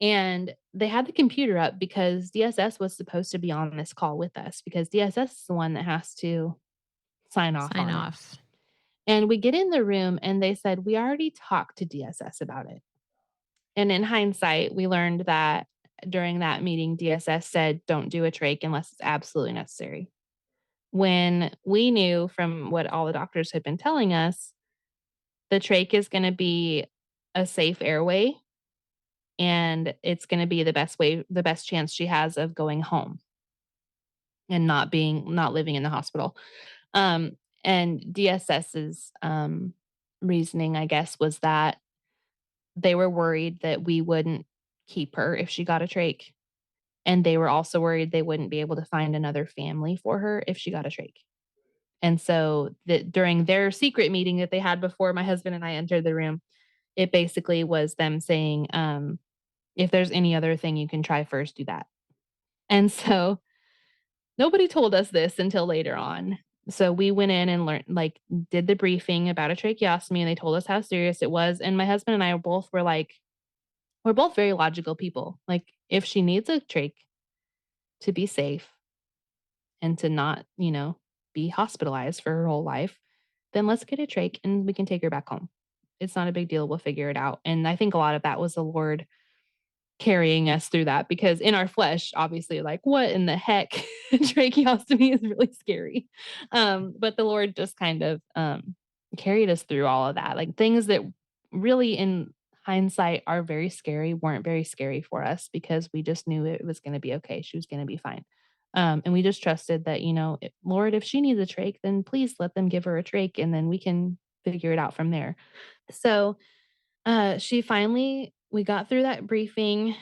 And they had the computer up because DSS was supposed to be on this call with us because DSS is the one that has to sign off Sign on it. off. And we get in the room and they said, "We already talked to DSS about it." And in hindsight, we learned that during that meeting, DSS said, "Don't do a trach unless it's absolutely necessary." When we knew from what all the doctors had been telling us, the trach is going to be a safe airway and it's going to be the best chance she has of going home and not living in the hospital. Um, and DSS's reasoning, I guess, was that they were worried that we wouldn't keep her if she got a trach. And they were also worried they wouldn't be able to find another family for her if she got a trach. And so that during their secret meeting that they had before my husband and I entered the room, it basically was them saying, if there's any other thing you can try first, do that. And so nobody told us this until later on. So we went in and learned, like, did the briefing about a tracheostomy, and they told us how serious it was. And my husband and I both were like, we're both very logical people. Like, if she needs a trach to be safe and to not, be hospitalized for her whole life, then let's get a trach and we can take her back home. It's not a big deal. We'll figure it out. And I think a lot of that was the Lord carrying us through that because in our flesh, obviously, like, what in the heck? Tracheostomy is really scary. But the Lord just kind of carried us through all of that. Like things that really in hindsight are very scary weren't very scary for us because we just knew it was going to be okay. She was going to be fine. And we just trusted that, Lord, if she needs a trach, then please let them give her a trach and then we can figure it out from there. So she finally we got through that briefing.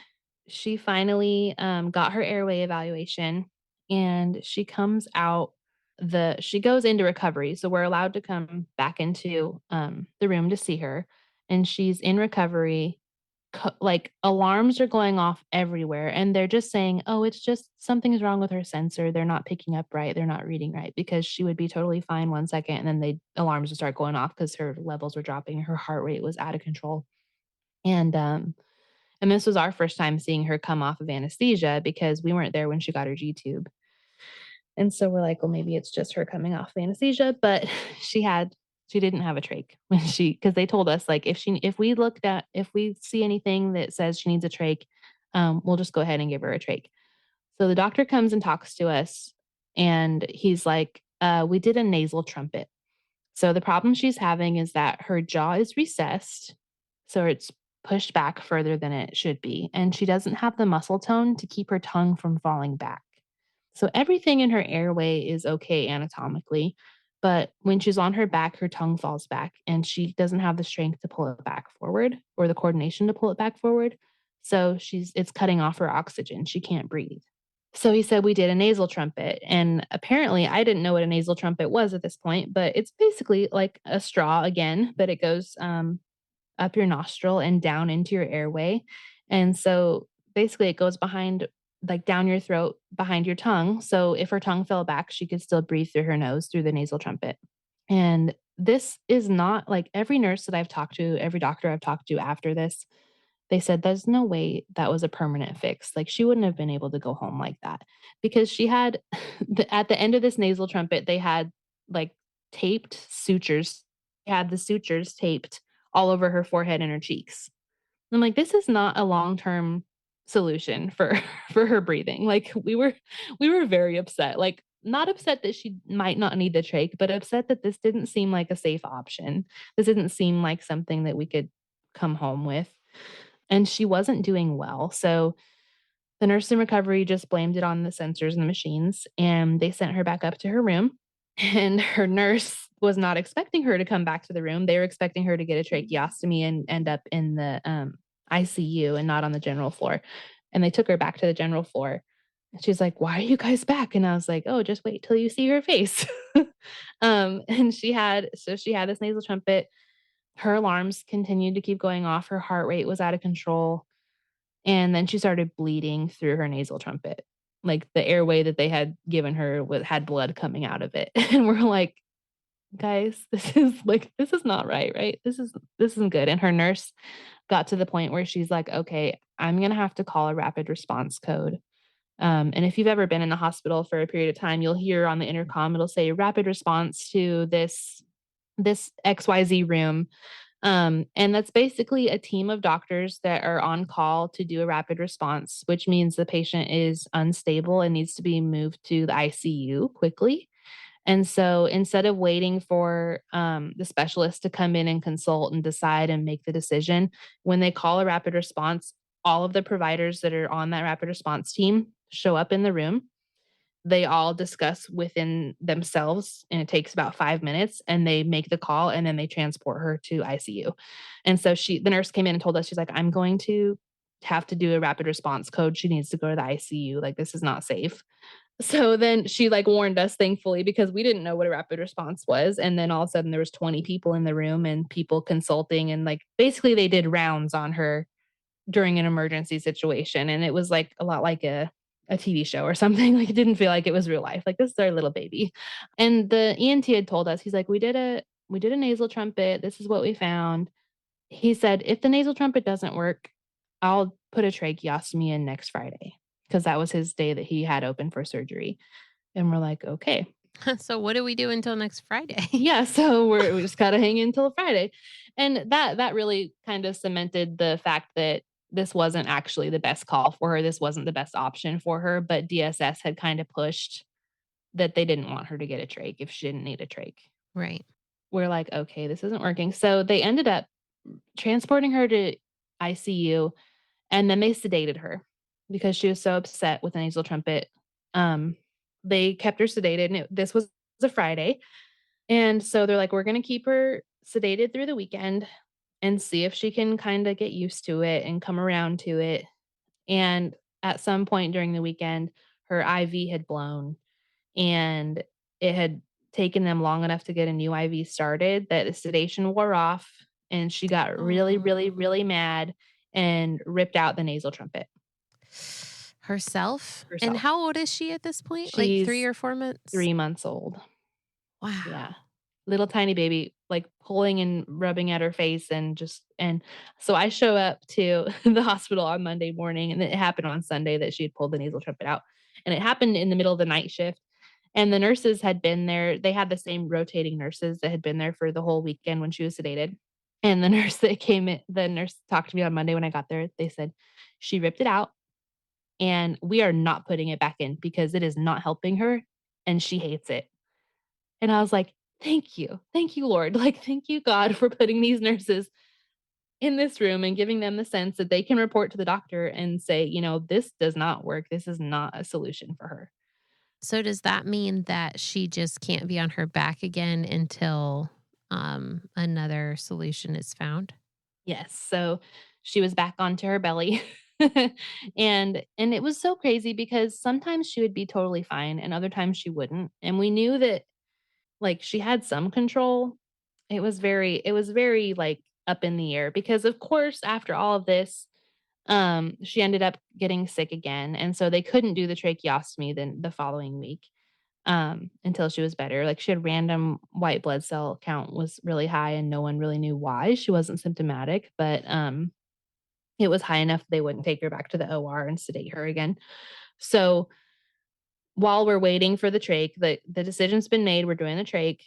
She finally, got her airway evaluation, and she goes into recovery, so we're allowed to come back into, the room to see her, and she's in recovery. Like, alarms are going off everywhere, and they're just saying, "Oh, it's just something's wrong with her sensor. They're not picking up right. They're not reading right," because she would be totally fine 1 second, and then the alarms would start going off because her levels were dropping. Her heart rate was out of control. And, um, and this was our first time seeing her come off of anesthesia because we weren't there when she got her G tube. And so we're like, well, maybe it's just her coming off of anesthesia, but she didn't have a trach when because they told us like if we see anything that says she needs a trach, we'll just go ahead and give her a trach. So the doctor comes and talks to us and he's like, we did a nasal trumpet. So the problem she's having is that her jaw is recessed. So it's pushed back further than it should be, and she doesn't have the muscle tone to keep her tongue from falling back. So everything in her airway is okay anatomically, but when she's on her back, her tongue falls back and she doesn't have the strength to pull it back forward or the coordination to pull it back forward. So it's cutting off her oxygen. She can't breathe. So he said we did a nasal trumpet. And apparently, I didn't know what a nasal trumpet was at this point, but it's basically like a straw again, but it goes up your nostril and down into your airway. And so basically, it goes behind, like down your throat, behind your tongue. So if her tongue fell back, she could still breathe through her nose through the nasal trumpet. And this is not like every nurse that I've talked to, every doctor I've talked to after this, they said there's no way that was a permanent fix. Like she wouldn't have been able to go home like that because she had at the end of this nasal trumpet, they had like taped sutures, had the sutures taped all over her forehead and her cheeks. I'm like, this is not a long-term solution for for her breathing. Like we were very upset. Like not upset that she might not need the trach, but upset that this didn't seem like a safe option. This didn't seem like something that we could come home with. And she wasn't doing well. So the nurse in recovery just blamed it on the sensors and the machines, and they sent her back up to her room. And her nurse was not expecting her to come back to the room. They were expecting her to get a tracheostomy and end up in the ICU and not on the general floor. And they took her back to the general floor. And she's like, "Why are you guys back?" And I was like, "Oh, just wait till you see her face." And she had this nasal trumpet. Her alarms continued to keep going off. Her heart rate was out of control. And then she started bleeding through her nasal trumpet. Like the airway that they had given her had blood coming out of it. And we're like, guys, this is not right, right? This isn't good. And her nurse got to the point where she's like, okay, I'm gonna have to call a rapid response code. And if you've ever been in a hospital for a period of time, you'll hear on the intercom, it'll say rapid response to this XYZ room. And that's basically a team of doctors that are on call to do a rapid response, which means the patient is unstable and needs to be moved to the ICU quickly. And so instead of waiting for the specialist to come in and consult and decide and make the decision, when they call a rapid response, all of the providers that are on that rapid response team show up in the room. They all discuss within themselves, and it takes about 5 minutes, and they make the call, and then they transport her to ICU. And so the nurse came in and told us, she's like, I'm going to have to do a rapid response code. She needs to go to the ICU. Like, this is not safe. So then she like warned us, thankfully, because we didn't know what a rapid response was. And then all of a sudden there was 20 people in the room and people consulting, and like basically they did rounds on her during an emergency situation. And it was like a lot like a TV show or something. Like it didn't feel like it was real life. Like this is our little baby. And the ENT had told us, he's like, we did a nasal trumpet. This is what we found. He said, if the nasal trumpet doesn't work, I'll put a tracheostomy in next Friday. Because that was his day that he had open for surgery. And we're like, okay. So what do we do until next Friday? Yeah, so we just gotta hang in until Friday. And that really kind of cemented the fact that this wasn't actually the best call for her. This wasn't the best option for her, but DSS had kind of pushed that they didn't want her to get a trach if she didn't need a trach. Right. We're like, okay, this isn't working. So they ended up transporting her to ICU, and then they sedated her because she was so upset with the nasal trumpet. Um, they kept her sedated, and this was a Friday. And so they're like, we're going to keep her sedated through the weekend and see if she can kind of get used to it and come around to it. And at some point during the weekend, her IV had blown, and it had taken them long enough to get a new IV started that the sedation wore off, and she got really, really, Oh. really mad and ripped out the nasal trumpet Herself? And herself. how old is she at this point? Like 3 She's or 4 months? 3 months old. Yeah. Wow. Little tiny baby, like, pulling and rubbing at her face and so I show up to the hospital on Monday morning, and it happened on Sunday that she had pulled the nasal trumpet out, and it happened in the middle of the night shift, and the nurses had been there. They had the same rotating nurses that had been there for the whole weekend when she was sedated, and the nurse talked to me on Monday when I got there. They said, "She ripped it out, and we are not putting it back in because it is not helping her, and she hates it." And I was like, "Thank you. Thank you, Lord. Like, thank you, God, for putting these nurses in this room and giving them the sense that they can report to the doctor and say, "This does not work. This is not a solution for her." So does that mean that she just can't be on her back again until another solution is found? Yes, so she was back onto her belly. And it was so crazy because sometimes she would be totally fine and other times she wouldn't, and we knew that, like, she had some control. It was very, like, up in the air because, of course, after all of this, she ended up getting sick again, and so they couldn't do the tracheostomy then the following week, until she was better. Like, she had random white blood cell count was really high, and no one really knew why. She wasn't symptomatic, but, it was high enough they wouldn't take her back to the OR and sedate her again. So, while we're waiting for the trach, the decision's been made, we're doing the trach,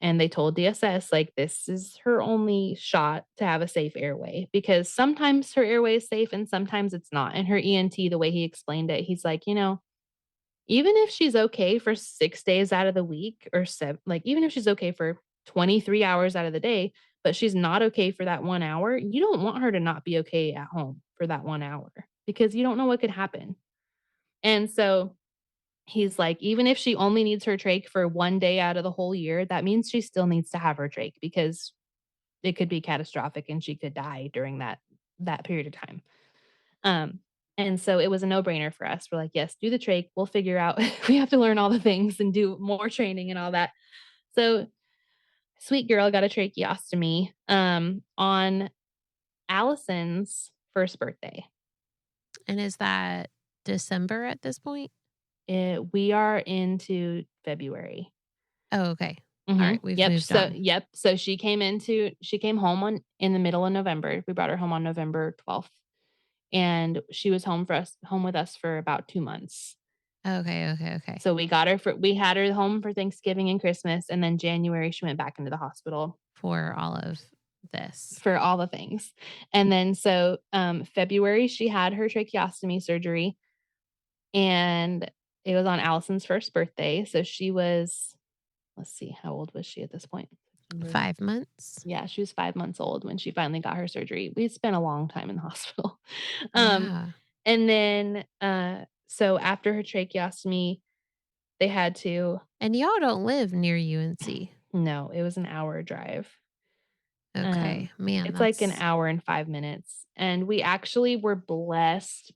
and they told DSS, like, this is her only shot to have a safe airway because sometimes her airway is safe and sometimes it's not. And her ENT, the way he explained it, he's like, even if she's okay for 6 days out of the week or like, even if she's okay for 23 hours out of the day, but she's not okay for that 1 hour, you don't want her to not be okay at home for that 1 hour because you don't know what could happen. And so he's like, even if she only needs her trach for 1 day out of the whole year, that means she still needs to have her trach because it could be catastrophic and she could die during that period of time. Um, and so it was a no-brainer for us. We're like, "Yes, do the trach. We'll figure out we have to learn all the things and do more training and all that." So, sweet girl got a tracheostomy, on Allison's 1st birthday. And is that December at this point? We are into February. Oh, okay. All right, Mhm. we've Yep. moved So on. yep. So she came home in the middle of November. We brought her home on November 12th, and she was home with us for about 2 months. Okay, okay, okay. So we had her home for Thanksgiving and Christmas, and then January, she went back into the hospital For all of this. for all the things. And then February, she had her tracheostomy surgery, and it was on Allison's 1st birthday. So she was let's see, how old was she at this point? September. 5 months? Yeah, she was 5 months old when she finally got her surgery. We spent a long time in the hospital. Um, Yeah. and then, so after her tracheostomy, they had to And y'all don't live near UNC. no, it was an hour drive. Um, Okay. Man, it's like an that's hour and 5 minutes, and we actually were blessed,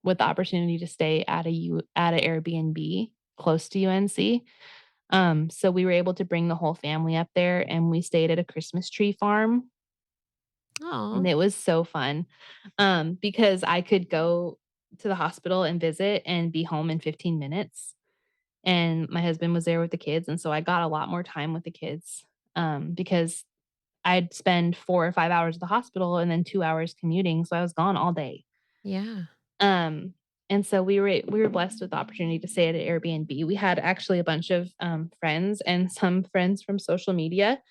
with the opportunity to stay at a Airbnb close to UNC. So we were able to bring the whole family up there, and we stayed at a Christmas tree farm, and aw. it was so fun, because I could go to the hospital and visit and be home in 15 minutes, and my husband was there with the kids, and so I got a lot more time with the kids, because I'd spend 4 or 5 hours at the hospital and then 2 hours commuting, so I was gone all day. Yeah. Um, and so we were blessed with the opportunity to stay at an Airbnb. We had actually a bunch of, friends and some friends from social media,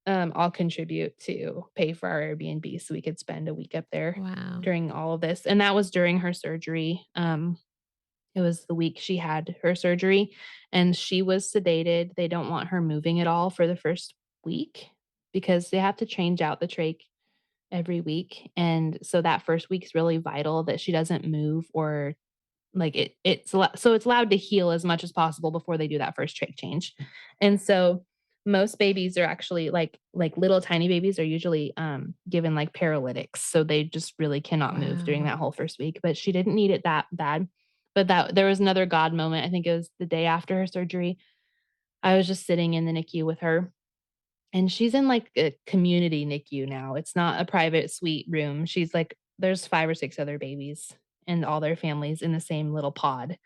all contribute to pay for our Airbnb so we could spend a week up there Wow. during all of this, and that was during her surgery. It was the week she had her surgery, and she was sedated. They don't want her moving at all for the first week because they have to change out the trach every week, and so that first week's really vital that she doesn't move or like it's allowed to heal as much as possible before they do that first trach change. And so most babies are actually like little tiny babies are usually given like paralytics. So they just really cannot move during Wow. that whole first week, but she didn't need it that bad. But that there was another God moment. I think it was the day after her surgery. I was just sitting in the NICU with her, and she's in like a community NICU now. It's not a private suite room. She's like there's 5 or 6 other babies and all their families in the same little pod.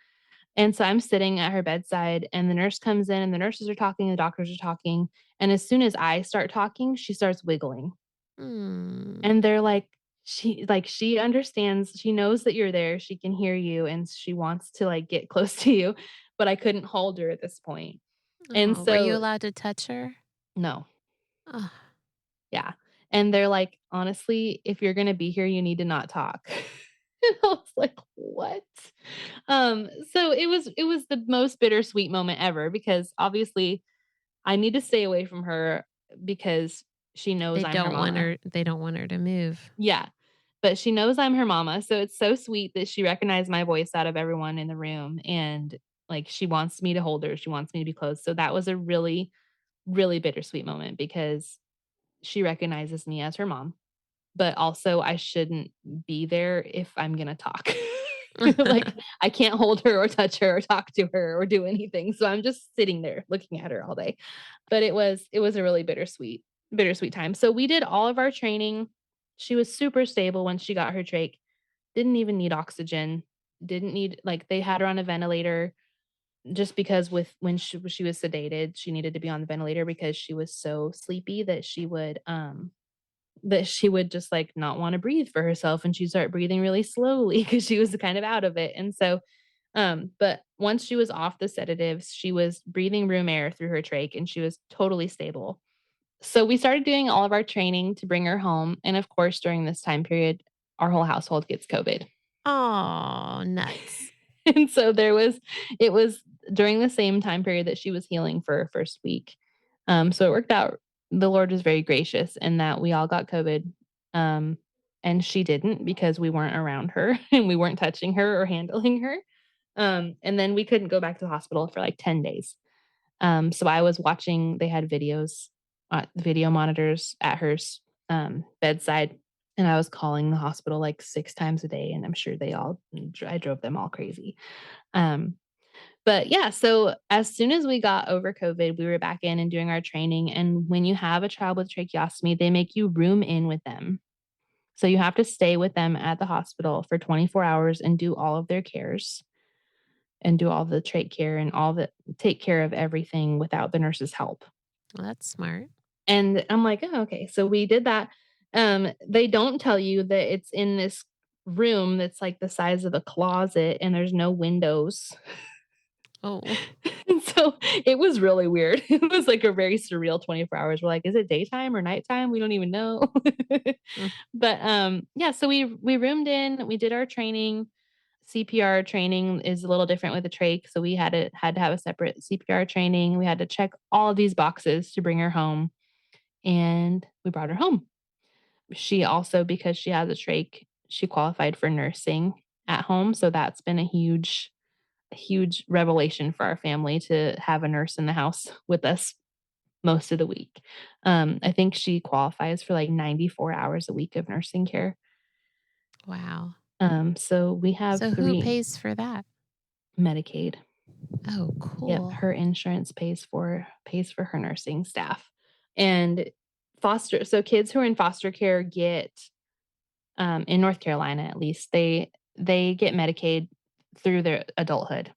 And so I'm sitting at her bedside and the nurse comes in and the nurses are talking, the doctors are talking, and as soon as I start talking, she starts wiggling. Hmm. And they're she understands, she knows that you're there, she can hear you, and she wants to, like, get close to you, but I couldn't hold her at this point. And Oh, were you so allowed to touch her? no. Oh, Yeah. And they're like, "Honestly, if you're gonna be here, you need to not talk." And I was like, "What?" So it was the most bittersweet moment ever because obviously I need to stay away from her because she knows I'm her mama. They don't want her to move. Yeah. But she knows I'm her mama, so it's so sweet that she recognized my voice out of everyone in the room, and, like, she wants me to hold her, she wants me to be close, so that was a really, really bittersweet moment because she recognizes me as her mom, but also I shouldn't be there if I'm gonna talk. Like, I can't hold her or touch her or talk to her or do anything, so I'm just sitting there looking at her all day. But it was a really bittersweet time. So we did all of our training. She was super stable when she got her trach, didn't even need oxygen, didn't need like, they had her on a ventilator just because with when she was sedated, she needed to be on the ventilator because she was so sleepy that she would just, like, not wanna breathe for herself, and she'd start breathing really slowly because she was kind of out of it, and so, but once she was off the sedatives, she was breathing room air through her trach, and she was totally stable. So we started doing all of our training to bring her home, and of course, during this time period, our whole household gets COVID. Oh, nuts. And so it was during the same time period that she was healing for her first week. So it worked out. The Lord was very gracious in that we all got COVID. Um, and she didn't because we weren't around her and we weren't touching her or handling her. And then we couldn't go back to the hospital for like 10 days. So I was watching, they had video monitors at her bedside. And I was calling the hospital like 6 times a day. And I'm sure I drove them all crazy. Um, but yeah, so as soon as we got over COVID, we were back in and doing our training. And when you have a child with tracheostomy, they make you room in with them. So you have to stay with them at the hospital for 24 hours and do all of their cares and do all the trach care and take care of everything without the nurse's help. Well, that's smart. And I'm like, "Oh, okay." So we did that. They don't tell you that it's in this room that's like the size of a closet and there's no windows. Oh. And so it was really weird. It was like a very surreal 24 hours. We're like, is it daytime or nighttime? We don't even know. Mm. But yeah, so we roomed in, we did our training. CPR training is a little different with the trach. So we had to have a separate CPR training. We had to check all of these boxes to bring her home. And we brought her home. She also, because she has a trach, she qualified for nursing at home. So that's been a huge revelation for our family to have a nurse in the house with us most of the week. I think she qualifies for like 94 hours a week of nursing care. Wow. So we have So who 3 pays for that? Medicaid. Oh, Yep, cool. her insurance pays for her nursing staff. And kids who are in foster care get in North Carolina at least, they get Medicaid through their adulthood.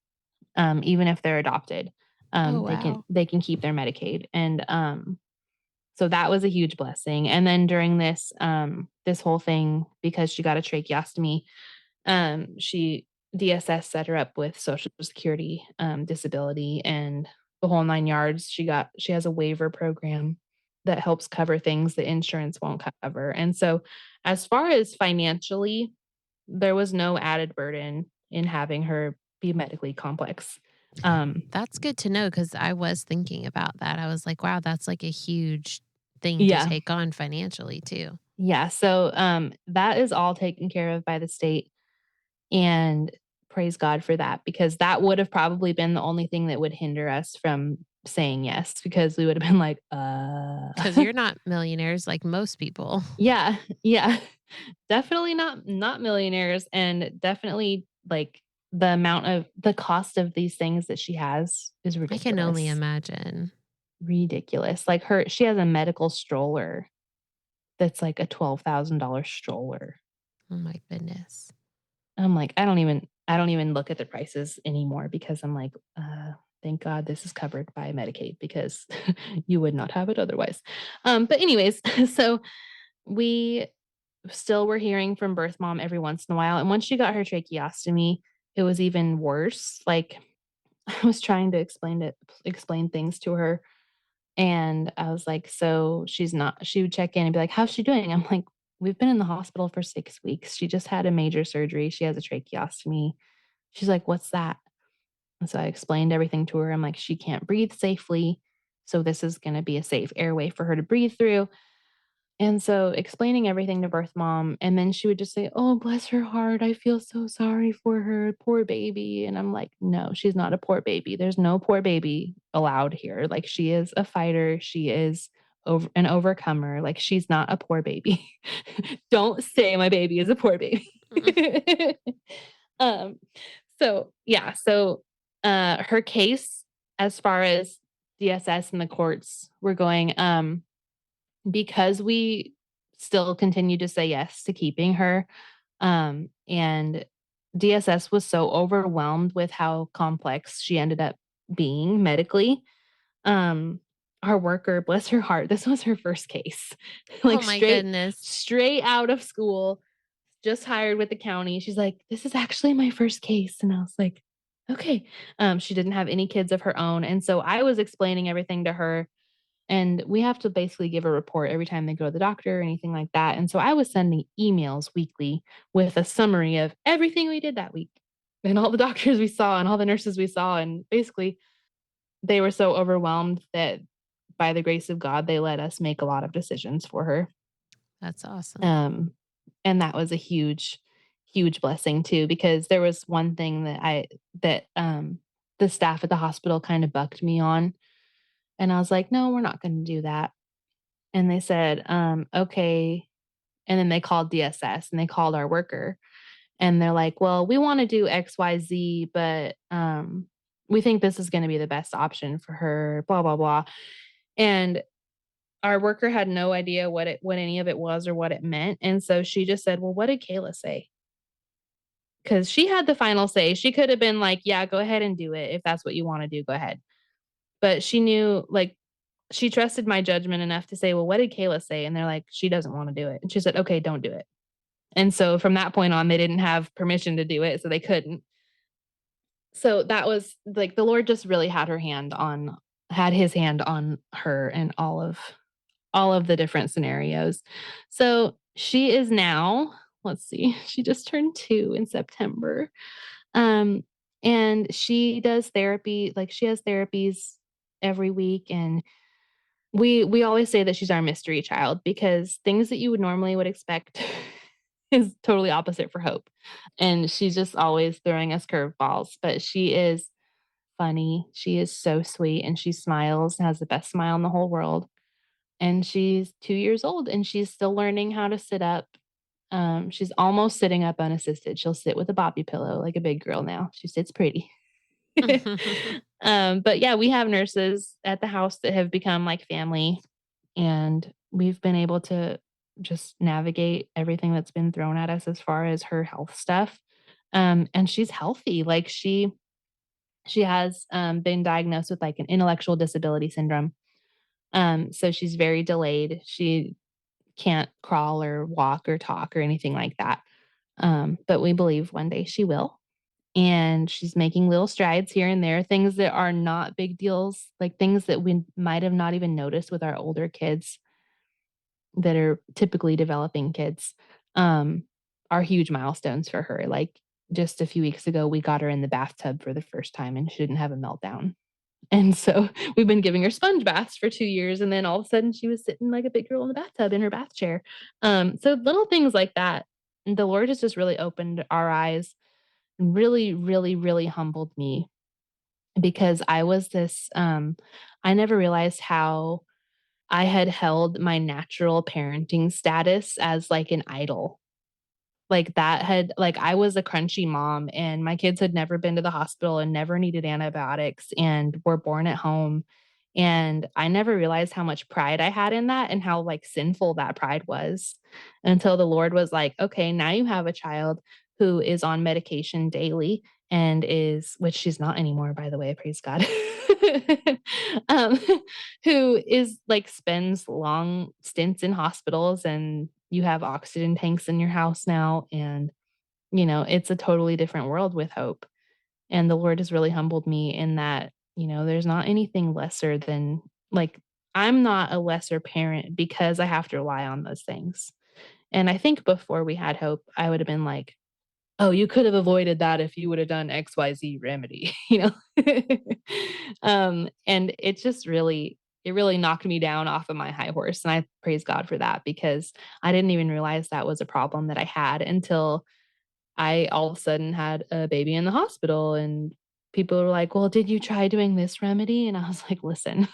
Even if they're adopted, Oh, they can wow. they can keep their Medicaid, and so that was a huge blessing. And then during this whole thing, because she got a tracheostomy, she DSS set her up with Social Security disability and the whole 9 yards. She has a waiver program that helps cover things that insurance won't cover. And so, as far as financially, there was no added burden in having her be medically complex. That's good to know because I was thinking about that. I was like, wow, that's like a huge thing to Yeah. take on financially too. Yeah. So that is all taken care of by the state. And praise God for that, because that would have probably been the only thing that would hinder us from saying yes, because we would have been like, Because you're not millionaires like most people. yeah, yeah. Definitely not millionaires, and definitely like the cost of these things that she has is I can only ridiculous. imagine. Ridiculous. Like she has a medical stroller that's like a $12,000 stroller. Oh my goodness. I'm like, I don't even look at the prices anymore because I'm like, thank God this is covered by Medicaid because you would not have it otherwise. But anyways, so we still were hearing from birth mom every once in a while. And once she got her tracheostomy, it was even worse. Like I was trying to explain things to her. And I was like, so she would check in and be like, how's she doing? I'm like, we've been in the hospital for 6 weeks. She just had a major surgery. She has a tracheostomy. She's like, what's that? And so I explained everything to her. I'm like, she can't breathe safely. So this is going to be a safe airway for her to breathe through. And so explaining everything to birth mom, and then she would just say, "Oh, bless her heart. I feel so sorry for her. Poor baby." And I'm like, "No, she's not a poor baby. There's no poor baby allowed here. Like, she is a fighter. She is an overcomer. Like, she's not a poor baby. Don't say my baby is a poor baby." Mm. um, so yeah, her case as far as DSS and the courts were going, because we still continue to say yes to keeping her, and DSS was so overwhelmed with how complex she ended up being medically. um, our worker, bless her heart, this was her first case, Oh like my straight goodness. straight out of school, just hired with the county. She's like, "This is actually my first case." And I was like, "Okay." She didn't have any kids of her own, and so I was explaining everything to her, and we have to basically give a report every time they go to the doctor or anything like that. And so I was sending emails weekly with a summary of everything we did that week and all the doctors we saw and all the nurses we saw. And basically, they were so overwhelmed that by the grace of God, they let us make a lot of decisions for her. That's awesome. Um, and that was a huge, huge blessing too, because there was one thing that the staff at the hospital kind of bucked me on. And I was like, "No, we're not going to do that." And they said, "Okay." And then they called DSS and they called our worker and they're like, "Well, we want to do XYZ, but we think this is going to be the best option for her, blah, blah, blah." And our worker had no idea what any of it was or what it meant. And so she just said, "Well, what did Kayla say?" Because she had the final say. She could have been like, "Yeah, go ahead and do it. If that's what you want to do, go ahead." But she knew, like, she trusted my judgment enough to say, "Well, what did Kayla say?" And they're like, "She doesn't want to do it." And she said, "Okay, don't do it." And so from that point on, they didn't have permission to do it, so they couldn't. So that was like the Lord just really had his hand on her and all of the different scenarios. So she is now, let's see, she just turned 2 in September. Um and she does therapy, like she has therapies every week, and we always say that she's our mystery child because things that you would expect is totally opposite for Hope. And she's just always throwing us curveballs, but she is funny. She is so sweet and she smiles, has the best smile in the whole world. And she's 2 years old and she's still learning how to sit up. She's almost sitting up unassisted. She'll sit with a bobby pillow like a big girl now. She sits pretty. But yeah, we have nurses at the house that have become like family, and we've been able to just navigate everything that's been thrown at us as far as her health stuff. And she's healthy. Like she has been diagnosed with like an intellectual disability syndrome. So she's very delayed. She can't crawl or walk or talk or anything like that. But we believe one day she will. And she's making little strides here and there, things that are not big deals, like things that we might have not even noticed with our older kids that are typically developing kids, um, are huge milestones for her. Like just a few weeks ago, we got her in the bathtub for the first time and she didn't have a meltdown. And so we've been giving her sponge baths for 2 years, and then all of a sudden she was sitting like a big girl in the bathtub in her bath chair. So little things like that. And the Lord has just really opened our eyes and really, really, really humbled me because I never realized how I had held my natural parenting status as like an idol. Like I was a crunchy mom and my kids had never been to the hospital and never needed antibiotics and were born at home. And I never realized how much pride I had in that and how like sinful that pride was until the Lord was like, "Okay, now you have a child who is on medication daily and which she's not anymore, by the way, praise God." um, who is like spends long stints in hospitals, and you have oxygen tanks in your house now, and it's a totally different world with Hope. And the Lord has really humbled me in that, there's not anything lesser than, like, I'm not a lesser parent because I have to rely on those things. And I think before we had Hope, I would have been like, "Oh, you could have avoided that if you would have done XYZ remedy," you know? And it's just really really knocked me down off of my high horse. And I praise God for that because I didn't even realize that was a problem that I had until I all of a sudden had a baby in the hospital. And people were like, well, did you try doing this remedy? And I was like, listen,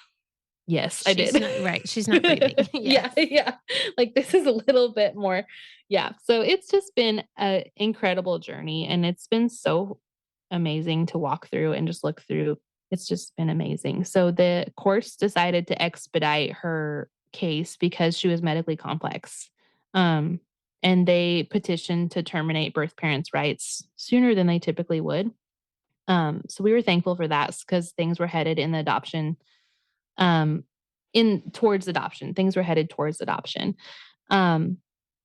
yes, I She's did. not right. She's not breathing. Yes. Yeah, yeah. Like this is a little bit more. Yeah. So it's just been an incredible journey and it's been so amazing to walk through and just look through. It's just been amazing. So the courts decided to expedite her case because she was medically complex. Um, and they petitioned to terminate birth parents' rights sooner than they typically would. So we were thankful for that because things were headed in the adoption um, in towards adoption. Things were headed towards adoption. Um,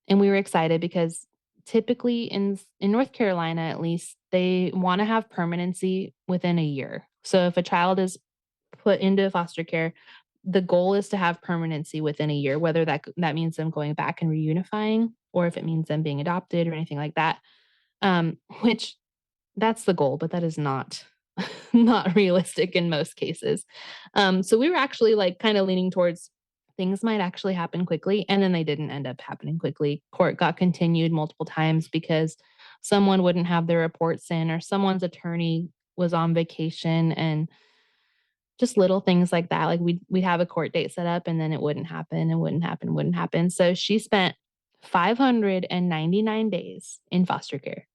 and we were excited because typically in North Carolina, at least, they want to have permanency within a year. So if a child is put into foster care, the goal is to have permanency within a year, whether that means them going back and reunifying or if it means them being adopted or anything like that. Which that's the goal, but that is not not realistic in most cases. So we were actually like kind of leaning towards things might actually happen quickly, and then they didn't end up happening quickly. Court got continued multiple times because someone wouldn't have their reports in, or someone's attorney was on vacation, and just little things like that. Like we'd have a court date set up, and then it wouldn't happen, and wouldn't happen, wouldn't happen. So she spent 599 days in foster care.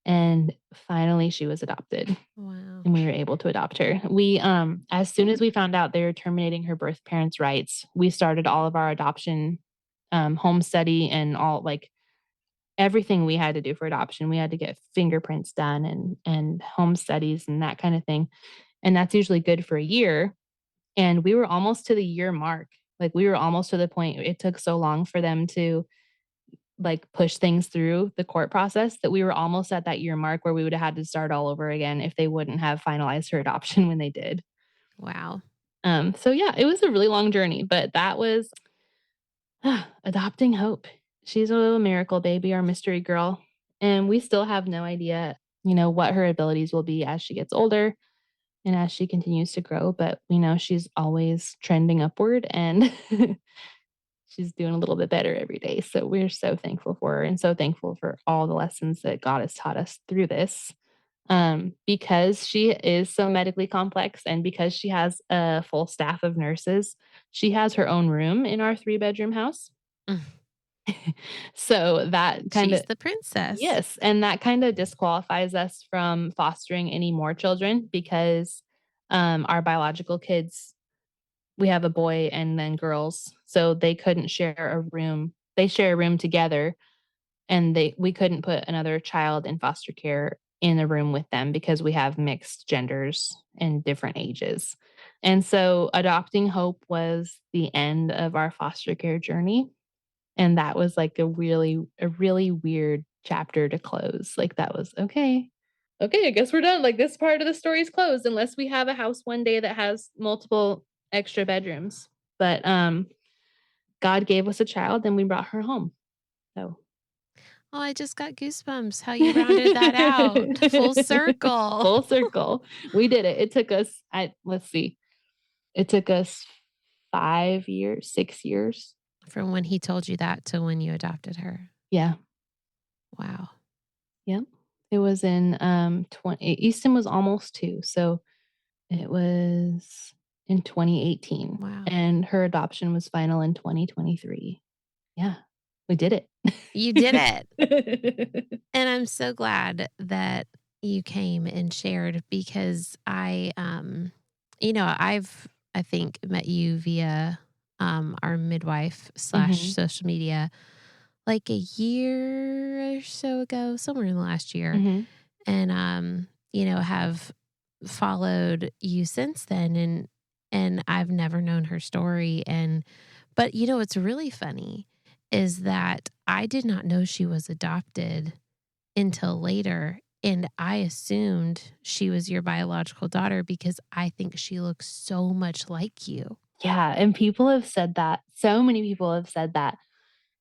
And finally, she was adopted, Wow. and we were able to adopt her. We, as soon as we found out they were terminating her birth parents' rights, we started all of our adoption, home study and all like everything we had to do for adoption. We had to get fingerprints done and home studies and that kind of thing. And that's usually good for a year. And we were almost to the year mark. Like we were almost to the point. It took so long for them to like push things through the court process that we were almost at that year mark where we would have had to start all over again if they wouldn't have finalized her adoption when they did. Wow. So yeah, it was a really long journey, but that was adopting Hope. She's a little miracle baby, our mystery girl, and we still have no idea, what her abilities will be as she gets older and as she continues to grow, but we know she's always trending upward and she's doing a little bit better every day. So we're so thankful for her and so thankful for all the lessons that God has taught us through this. Because she is so medically complex and because she has a full staff of nurses, she has her own room in our 3-bedroom house. Mm. So that kind She's of, the princess. yes, and that kind of disqualifies us from fostering any more children because our biological kids, we have a boy and then girls, so they couldn't share a room. They share a room together, and we couldn't put another child in foster care in a room with them because we have mixed genders and different ages. And so adopting Hope was the end of our foster care journey. And that was like a really weird chapter to close. Like that was okay. Okay, I guess we're done. Like this part of the story is closed unless we have a house one day that has multiple extra bedrooms. But God gave us a child and we brought her home. So Oh, I just got goosebumps how you rounded that out. Full circle. full circle. We did it. It took us, let's see, it took us 5 years, 6 years. From when he told you that to when you adopted her. Yeah. Wow. Yep. It was in Easton was almost 2. So it was in 2018. Wow. And her adoption was final in 2023. Yeah. We did it. You did it. And I'm so glad that you came and shared because I think met you via our midwife / social media like a year or so ago, somewhere in the last year. And have followed you since then and I've never known her story but what's really funny is that I did not know she was adopted until later. And I assumed she was your biological daughter because I think she looks so much like you. Yeah. And people have said that. So many people have said that.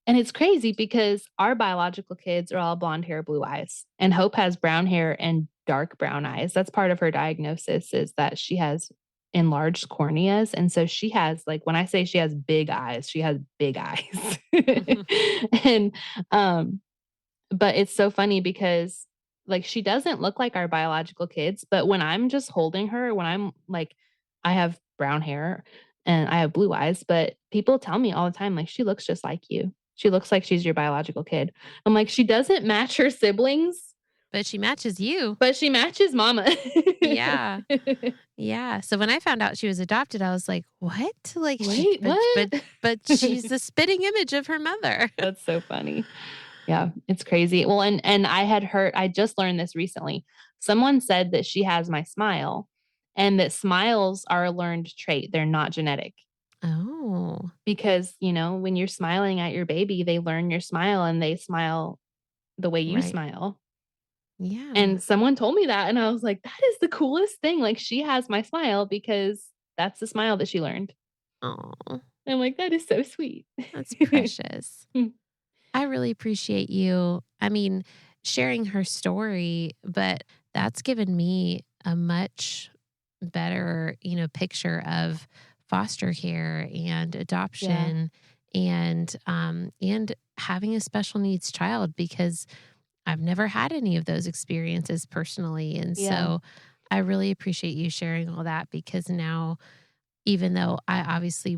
And it's crazy because our biological kids are all blonde hair, blue eyes. And Hope has brown hair and dark brown eyes. That's part of her diagnosis is that she has enlarged corneas. And so she has, like, when I say she has big eyes, she has big eyes. And, but it's so funny because, like, she doesn't look like our biological kids, but when I'm just holding her, when I'm like, I have brown hair and I have blue eyes, but people tell me all the time, like, she looks just like you. She looks like she's your biological kid. I'm like, she doesn't match her siblings, But she matches you. but she matches mama. Yeah. Yeah. So when I found out she was adopted, I was like, "What?" Like she Wait, what? but she's the spitting image of her mother. That's so funny. Yeah, it's crazy. Well, and I just learned this recently. Someone said that she has my smile and that smiles are a learned trait. They're not genetic. Oh, Because, when you're smiling at your baby, they learn your smile and they smile the way you right. smile. Yeah. And someone told me that and I was like, that is the coolest thing. Like, she has my smile because that's the smile that she learned. Oh, I'm like, that is so sweet. that's precious. I really appreciate you. I mean, sharing her story, but that's given me a much better, picture of foster care and Yeah. adoption and having a special needs child because I've never had any of those experiences personally. And Yeah. so I really appreciate you sharing all that because now even though I obviously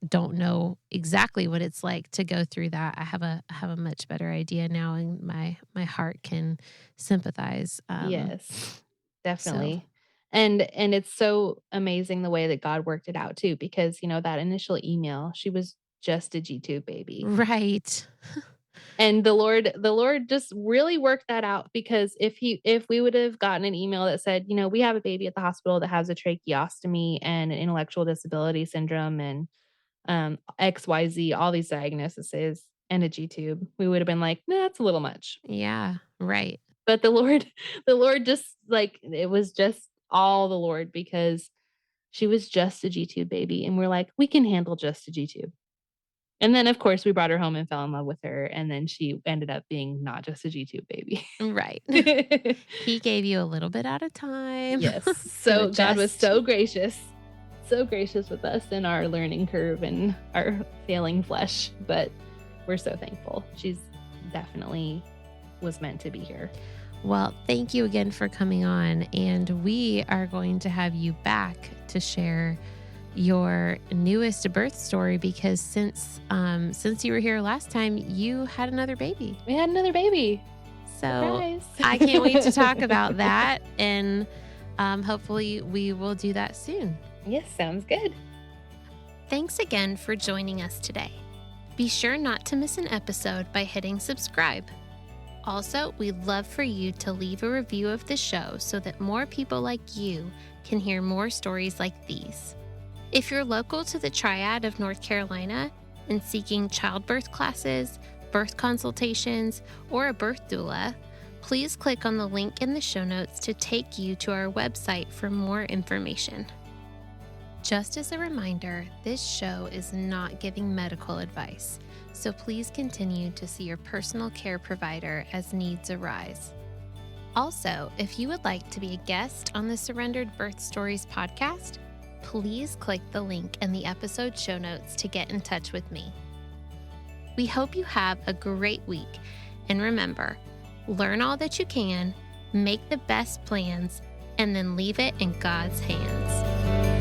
don't know exactly what it's like to go through that, I have a much better idea now, and my heart can sympathize. Yes, So definitely. And it's so amazing the way that God worked it out too, because that initial email, she was just a G-tube baby. right, And the Lord just really worked that out because if we would have gotten an email that said, we have a baby at the hospital that has a tracheostomy and an intellectual disability syndrome and XYZ, all these diagnoses and a G-tube, we would have been like, nah, that's a little much. yeah, right, But the Lord the Lord just, like, it was just all the Lord because she was just a G-tube baby, and we're like, "We can handle just a G-tube." And then, of course, we brought her home and fell in love with her, and then she ended up being not just a G-tube baby. right. He gave you a little bit at a time Yes. to So God was adjust. so gracious with us in our learning curve and our failing flesh, but we're so thankful. She's definitely was meant to be here. Well, thank you again for coming on, and we are going to have you back to share your newest birth story because since you were here last time, you had another baby. We had another baby. So Surprise. I can't wait to talk about that, and hopefully we will do that soon. Yes, sounds good. Thanks again for joining us today. Be sure not to miss an episode by hitting subscribe. Also, we'd love for you to leave a review of the show so that more people like you can hear more stories like these. If you're local to the Triad of North Carolina and seeking childbirth classes, birth consultations, or a birth doula, please click on the link in the show notes to take you to our website for more information. Just as a reminder, this show is not giving medical advice, so please continue to see your personal care provider as needs arise. Also, if you would like to be a guest on the Surrendered Birth Stories podcast, please click the link in the episode show notes to get in touch with me. We hope you have a great week, and remember, learn all that you can, make the best plans, and then leave it in God's hands.